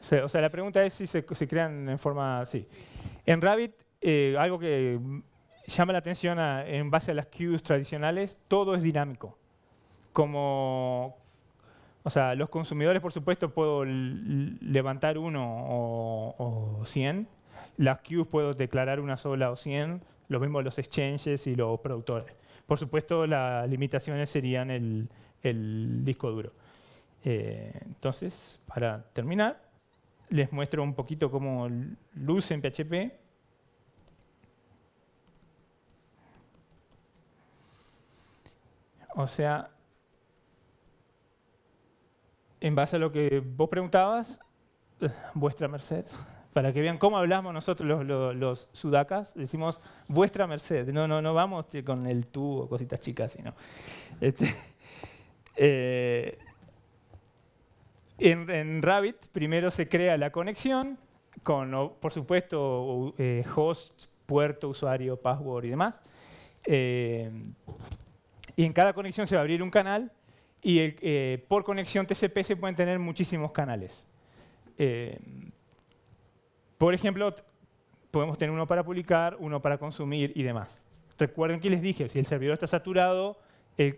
Sí, o sea, la pregunta es si se crean en forma... Sí. En Rabbit, algo que llama la atención en base a las queues tradicionales, todo es dinámico. O sea, los consumidores, por supuesto, puedo levantar uno o 100. Las queues puedo declarar una sola o 100. Lo mismo los exchanges y los productores. Por supuesto, las limitaciones serían el disco duro. Entonces, para terminar, les muestro un poquito cómo luce en PHP. O sea, en base a lo que vos preguntabas, vuestra merced, para que vean cómo hablamos nosotros los sudacas, decimos vuestra merced, no vamos con el tú o cositas chicas, sino... En Rabbit primero se crea la conexión con, por supuesto, host, puerto, usuario, password y demás. Y en cada conexión se va a abrir un canal y por conexión TCP se pueden tener muchísimos canales. Por ejemplo, podemos tener uno para publicar, uno para consumir y demás. Recuerden que les dije, si el servidor está saturado,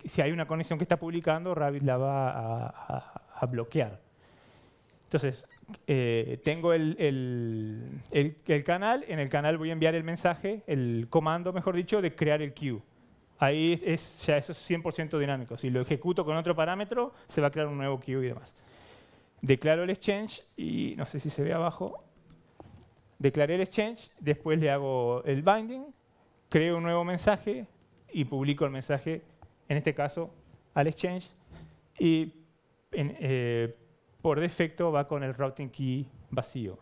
si hay una conexión que está publicando, Rabbit la va a bloquear. Entonces, tengo el canal, en el canal voy a enviar el mensaje, el comando, mejor dicho, de crear el queue. Ahí ya eso es 100% dinámico. Si lo ejecuto con otro parámetro, se va a crear un nuevo queue y demás. Declaro el exchange y no sé si se ve abajo. Declaré el exchange, después le hago el binding, creo un nuevo mensaje y publico el mensaje, en este caso, al exchange. Y por defecto va con el routing key vacío.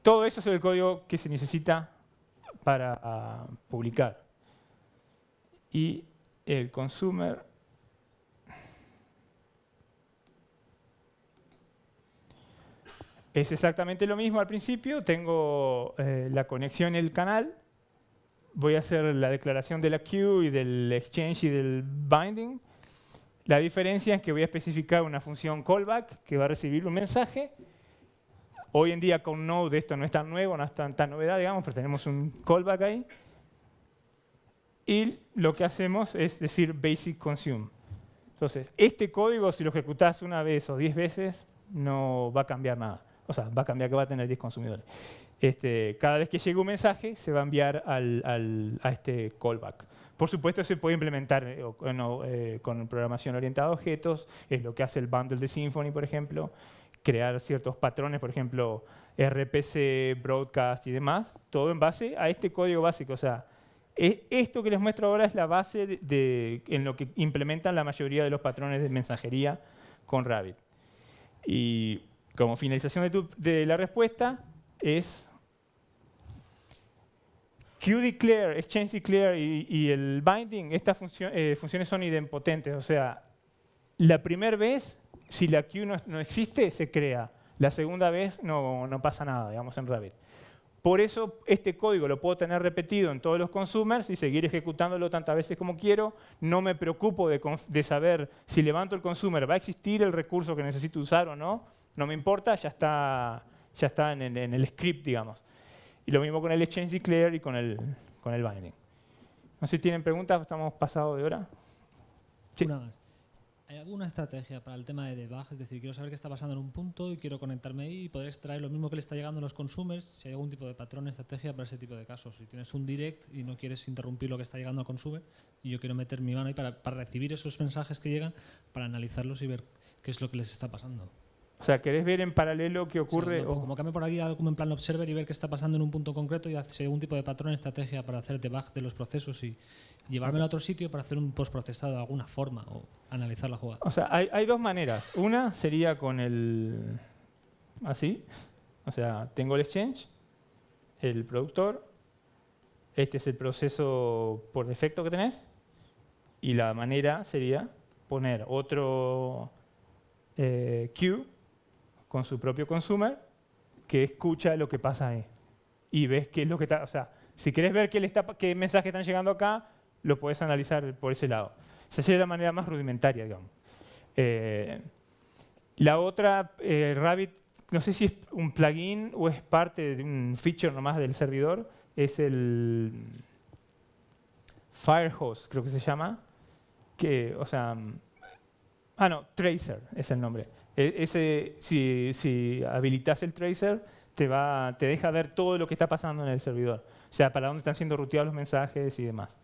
Todo eso es el código que se necesita para publicar. Y el consumer es exactamente lo mismo al principio. Tengo la conexión y el canal. Voy a hacer la declaración de la queue y del exchange y del binding. La diferencia es que voy a especificar una función callback que va a recibir un mensaje. Hoy en día con Node esto no es tan nuevo, no es tan novedad, digamos, pero tenemos un callback ahí. Y lo que hacemos es decir basic consume. Entonces, este código, si lo ejecutás una vez o 10 veces, no va a cambiar nada. O sea, va a cambiar que va a tener 10 consumidores. Cada vez que llegue un mensaje, se va a enviar a este callback. Por supuesto, se puede implementar con programación orientada a objetos. Es lo que hace el bundle de Symfony, por ejemplo. Crear ciertos patrones, por ejemplo, RPC, broadcast y demás. Todo en base a este código básico. O sea, esto que les muestro ahora es la base en lo que implementan la mayoría de los patrones de mensajería con Rabbit. Y como finalización de la respuesta es QDeclare, ExchangeDeclare y el binding. Estas funciones son idempotentes. O sea, la primera vez, si la queue no existe, se crea. La segunda vez no pasa nada, digamos, en Rabbit. Por eso este código lo puedo tener repetido en todos los consumers y seguir ejecutándolo tantas veces como quiero. No me preocupo de saber si levanto el consumer, ¿va a existir el recurso que necesito usar o no? No me importa, ya está en el script, digamos. Y lo mismo con el ExchangeDeclare y con el binding. No sé si tienen preguntas, estamos pasados de hora. Sí. Una más. ¿Hay alguna estrategia para el tema de debug? Es decir, quiero saber qué está pasando en un punto y quiero conectarme ahí y poder extraer lo mismo que le está llegando a los consumers. Si hay algún tipo de patrón, estrategia para ese tipo de casos. Si tienes un direct y no quieres interrumpir lo que está llegando al consumer y yo quiero meter mi mano ahí para recibir esos mensajes que llegan, para analizarlos y ver qué es lo que les está pasando. O sea, ¿querés ver en paralelo qué ocurre? O sea, como cambio por aquí como en plan observer y ver qué está pasando en un punto concreto y si hay algún tipo de patrón, estrategia para hacer debug de los procesos y llevármelo a otro sitio para hacer un postprocesado de alguna forma o analizar la jugada. O sea, hay dos maneras. Una sería con así. O sea, tengo el exchange, el productor. Este es el proceso por defecto que tenés. Y la manera sería poner otro queue con su propio consumer que escucha lo que pasa ahí. Y ves qué es lo que está... O sea, si querés ver qué mensajes están llegando acá, lo podés analizar por ese lado. Esa sería la manera más rudimentaria, digamos. La otra, Rabbit, no sé si es un plugin o es parte de un feature nomás del servidor, es el Firehose, creo que se llama. Tracer es el nombre. Si habilitas el tracer, te deja ver todo lo que está pasando en el servidor. O sea, para dónde están siendo ruteados los mensajes y demás.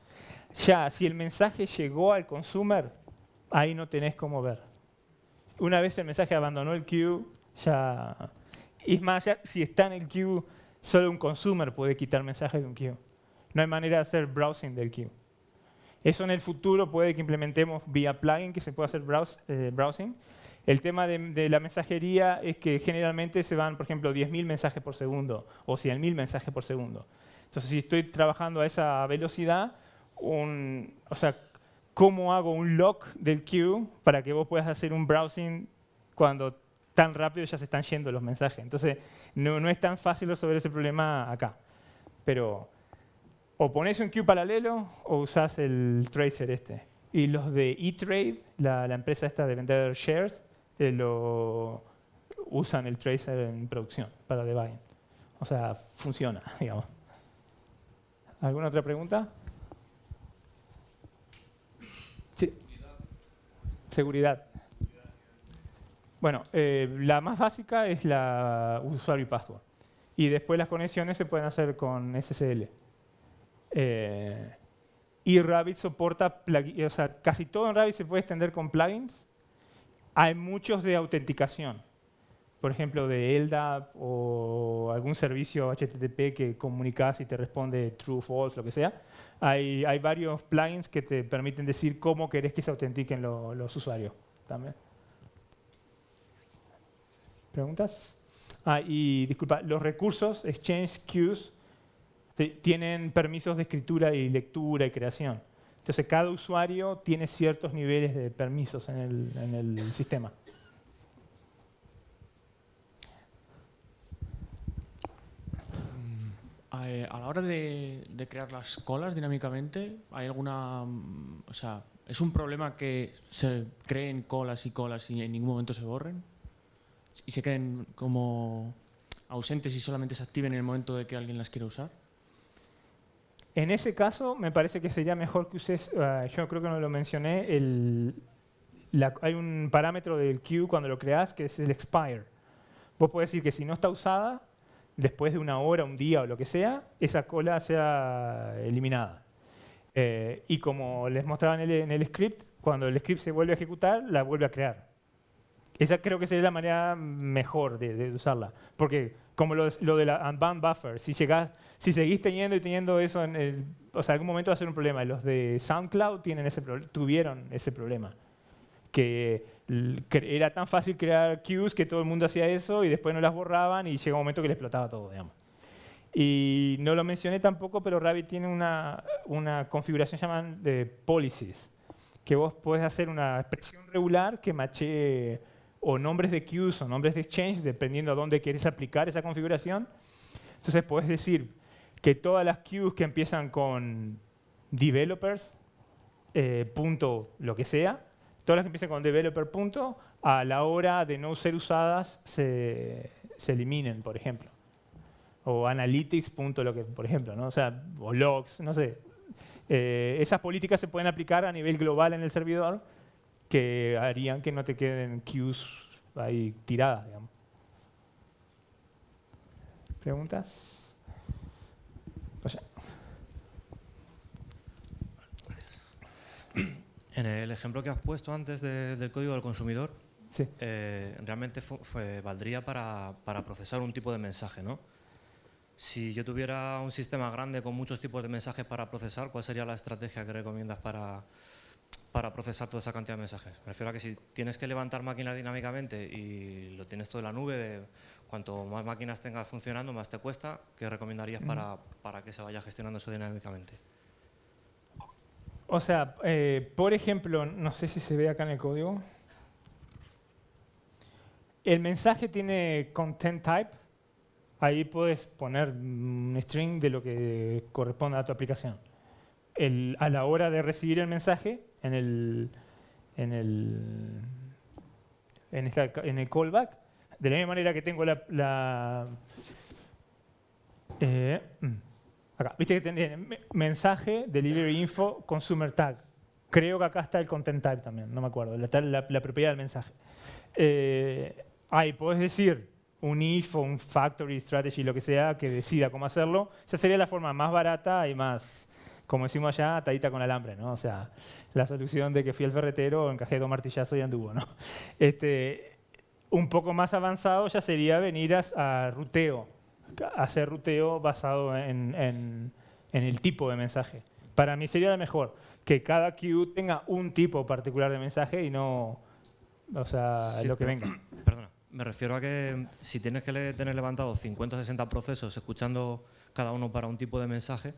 Ya, si el mensaje llegó al consumer, ahí no tenés cómo ver. Una vez el mensaje abandonó el queue, ya... Y es más, ya, si está en el queue, solo un consumer puede quitar mensajes de un queue. No hay manera de hacer browsing del queue. Eso en el futuro puede que implementemos vía plugin que se pueda hacer browsing. El tema de la mensajería es que generalmente se van, por ejemplo, 10.000 mensajes por segundo o 100.000 mensajes por segundo. Entonces, si estoy trabajando a esa velocidad, ¿cómo hago un lock del queue para que vos puedas hacer un browsing cuando tan rápido ya se están yendo los mensajes? Entonces, no es tan fácil resolver ese problema acá. Pero o pones un queue paralelo o usás el tracer este. Y los de eTrade, la empresa esta de vender shares, usan el tracer en producción para debugging. O sea, funciona, digamos. ¿Alguna otra pregunta? Sí. Seguridad. Bueno, la más básica es la usuario y password. Y después las conexiones se pueden hacer con SSL. Y Rabbit soporta plugins, o sea, casi todo en Rabbit se puede extender con plugins. Hay muchos de autenticación. Por ejemplo, de LDAP o algún servicio HTTP que comunicas y te responde true, false, lo que sea. Hay varios plugins que te permiten decir cómo querés que se autentiquen los usuarios también. ¿Preguntas? Y disculpa, los recursos, Exchange Queues, tienen permisos de escritura y lectura y creación. Entonces, cada usuario tiene ciertos niveles de permisos en el sistema. A la hora de crear las colas dinámicamente, ¿hay alguna... O sea, ¿es un problema que se creen colas y colas y en ningún momento se borren? ¿Y se queden como ausentes y solamente se activen en el momento de que alguien las quiere usar? En ese caso, me parece que sería mejor que uses, yo creo que no lo mencioné, hay un parámetro del queue cuando lo creas que es el expire. Vos podés decir que si no está usada, después de una hora, un día o lo que sea, esa cola sea eliminada. Y como les mostraba en el script, cuando el script se vuelve a ejecutar, la vuelve a crear. Esa creo que sería la manera mejor de usarla. Porque como lo de la unbound buffer, si seguís teniendo eso, o sea, en algún momento va a ser un problema. Los de SoundCloud tuvieron ese problema. Que era tan fácil crear queues que todo el mundo hacía eso y después no las borraban y llegó un momento que le explotaba todo, digamos. Y no lo mencioné tampoco, pero Rabbit tiene una configuración llaman de policies, que vos podés hacer una expresión regular que machee o nombres de queues o nombres de exchange, dependiendo a dónde querés aplicar esa configuración. Entonces podés decir que todas las queues que empiezan con developers, punto lo que sea, todas las que empiecen con developer punto, a la hora de no ser usadas se eliminen, por ejemplo. O analytics punto lo que, por ejemplo, ¿no? O sea, o logs, no sé. Esas políticas se pueden aplicar a nivel global en el servidor que harían que no te queden queues ahí tiradas, digamos. ¿Preguntas? Pues ya. En el ejemplo que has puesto antes del código del consumidor, Sí. realmente valdría para procesar un tipo de mensaje, ¿no? Si yo tuviera un sistema grande con muchos tipos de mensajes para procesar, ¿cuál sería la estrategia que recomiendas para procesar toda esa cantidad de mensajes? Me refiero a que si tienes que levantar máquinas dinámicamente y lo tienes todo en la nube, cuanto más máquinas tengas funcionando, más te cuesta. ¿Qué recomendarías para que se vaya gestionando eso dinámicamente? O sea, por ejemplo, no sé si se ve acá en el código. El mensaje tiene content type. Ahí puedes poner un string de lo que corresponde a tu aplicación. A la hora de recibir el mensaje, en el callback, de la misma manera que tengo acá, viste que tiene mensaje, delivery info, consumer tag. Creo que acá está el content type también, no me acuerdo, la propiedad del mensaje. Ahí podés decir un if o un factory strategy, lo que sea, que decida cómo hacerlo. Esa sería la forma más barata y más, como decimos allá, atadita con alambre, ¿no? O sea, la solución de que fui al ferretero, encajé 2 martillazos y anduvo, ¿no? Un poco más avanzado ya sería venir a ruteo, hacer ruteo basado en el tipo de mensaje. Para mí sería lo mejor, que cada queue tenga un tipo particular de mensaje y no, o sea, Sí, lo que venga. Perdona, me refiero a que si tienes que tener levantados 50 o 60 procesos escuchando cada uno para un tipo de mensaje,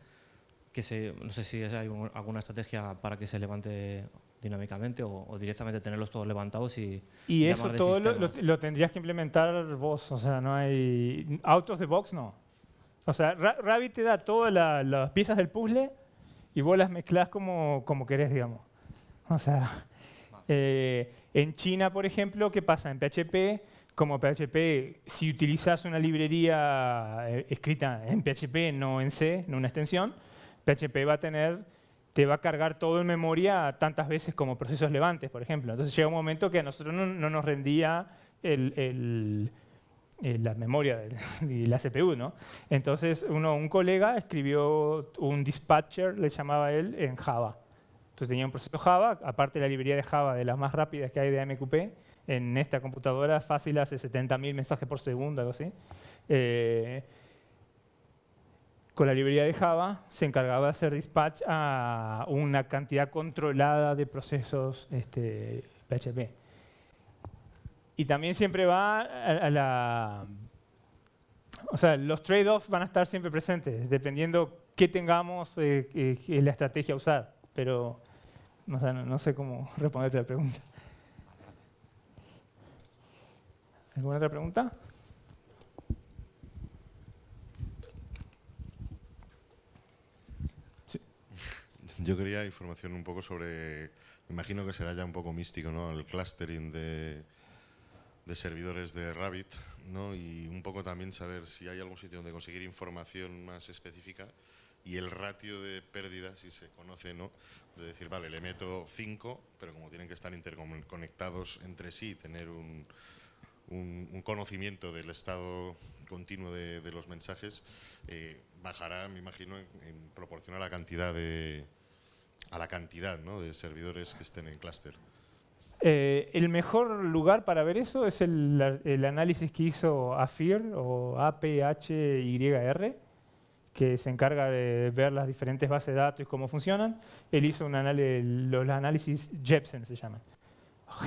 no sé si hay alguna estrategia para que se levante dinámicamente o directamente tenerlos todos levantados y eso llamarle todo sistemas. lo tendrías que implementar vos, o sea, no hay... Out of the box no. O sea, Rabbit te da todas las piezas del puzzle y vos las mezclás como querés, digamos. O sea, en China, por ejemplo, ¿qué pasa? En PHP, como PHP, si utilizas una librería escrita en PHP, no en C, no una extensión, PHP te va a cargar todo en memoria tantas veces como procesos levantes, por ejemplo. Entonces llega un momento que a nosotros no nos rendía la memoria de la CPU, ¿no? Entonces un colega escribió un dispatcher, le llamaba él, en Java. Entonces tenía un proceso Java, aparte de la librería de Java de las más rápidas que hay de AMQP, en esta computadora fácil hace 70.000 mensajes por segundo, algo así. Con la librería de Java se encargaba de hacer dispatch a una cantidad controlada de procesos PHP. Y también siempre va o sea, los trade-offs van a estar siempre presentes, dependiendo qué tengamos la estrategia a usar. Pero o sea, no sé cómo responderte a la pregunta. ¿Alguna otra pregunta? Yo quería información un poco sobre, me imagino que será ya un poco místico, ¿no? El clustering de servidores de Rabbit, ¿no? Y un poco también saber si hay algún sitio donde conseguir información más específica y el ratio de pérdida, si se conoce, ¿no? De decir, vale, le meto 5, pero como tienen que estar interconectados entre sí, tener un conocimiento del estado continuo de los mensajes, bajará, me imagino, en proporción a la cantidad ¿no? de servidores que estén en clúster. El mejor lugar para ver eso es el análisis que hizo AFIR o APHYR, que se encarga de ver las diferentes bases de datos y cómo funcionan. Él hizo los análisis Jepsen, se llaman.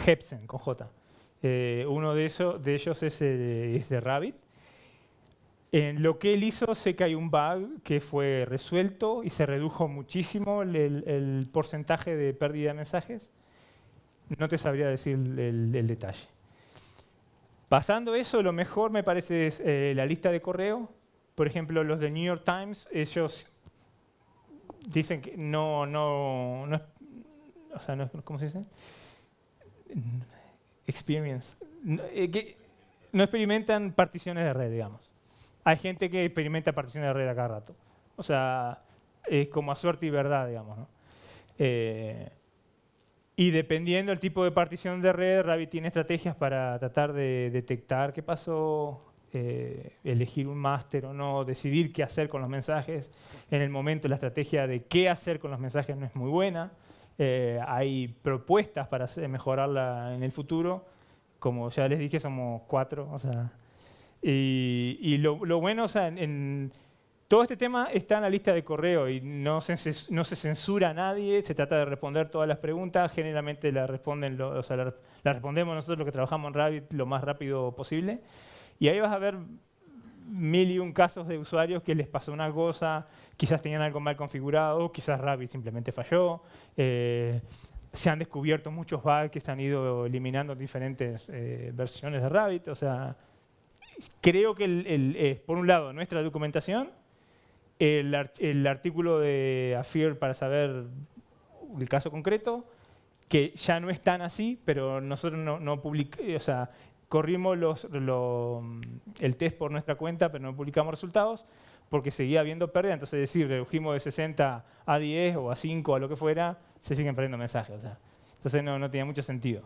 Jepsen, con J. Uno de ellos es de Rabbit. En lo que él hizo, sé que hay un bug que fue resuelto y se redujo muchísimo el porcentaje de pérdida de mensajes. No te sabría decir el detalle. Pasando eso, lo mejor me parece es la lista de correo. Por ejemplo, los de New York Times, ellos dicen que no es, o sea, no es, ¿cómo se dice? Experience. Que no experimentan particiones de red, digamos. Hay gente que experimenta particiones de red a cada rato. O sea, es como a suerte y verdad, digamos, ¿no? Y dependiendo del tipo de partición de red, Rabbit tiene estrategias para tratar de detectar qué pasó, elegir un máster o no, decidir qué hacer con los mensajes. En el momento la estrategia de qué hacer con los mensajes no es muy buena. Hay propuestas para mejorarla en el futuro. Como ya les dije, somos 4. O sea, y lo bueno, o sea, todo este tema está en la lista de correo y no se censura a nadie, se trata de responder todas las preguntas, generalmente la respondemos nosotros los que trabajamos en Rabbit lo más rápido posible. Y ahí vas a ver 1001 casos de usuarios que les pasó una cosa, quizás tenían algo mal configurado, quizás Rabbit simplemente falló. Se han descubierto muchos bugs que se han ido eliminando en diferentes versiones de Rabbit. O sea, creo que por un lado, nuestra documentación, el artículo de AFIR para saber el caso concreto, que ya no es tan así, pero nosotros no publicamos, o sea, corrimos el test por nuestra cuenta, pero no publicamos resultados, porque seguía habiendo pérdida. Entonces, decir, redujimos de 60 a 10 o a 5, a lo que fuera, se siguen perdiendo mensajes. O sea, entonces no tenía mucho sentido.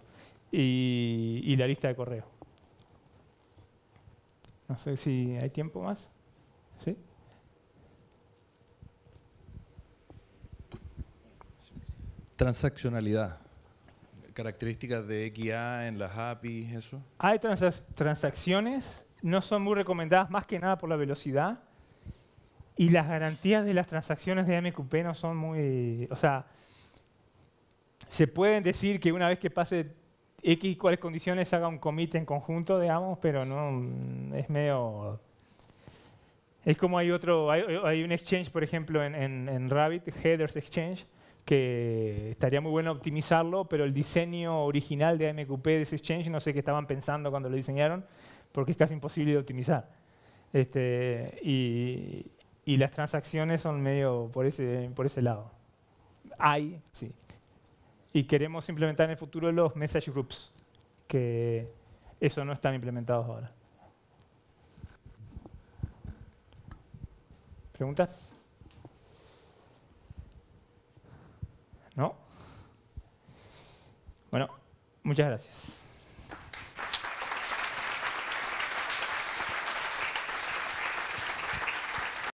Y la lista de correo. No sé si hay tiempo más. ¿Sí? Transaccionalidad. Características de XA en las APIs, eso. Hay transacciones, no son muy recomendadas más que nada por la velocidad. Y las garantías de las transacciones de MQP no son muy... O sea, se pueden decir que una vez que pase X y cuáles condiciones haga un commit en conjunto, digamos, pero no es medio... Es como hay un exchange, por ejemplo, en Rabbit, Headers Exchange, que estaría muy bueno optimizarlo, pero el diseño original de MQP de ese exchange no sé qué estaban pensando cuando lo diseñaron, porque es casi imposible de optimizar. Y las transacciones son medio por ese lado. Hay, sí. Y queremos implementar en el futuro los message groups, que eso no están implementados ahora. ¿Preguntas? ¿No? Bueno, muchas gracias.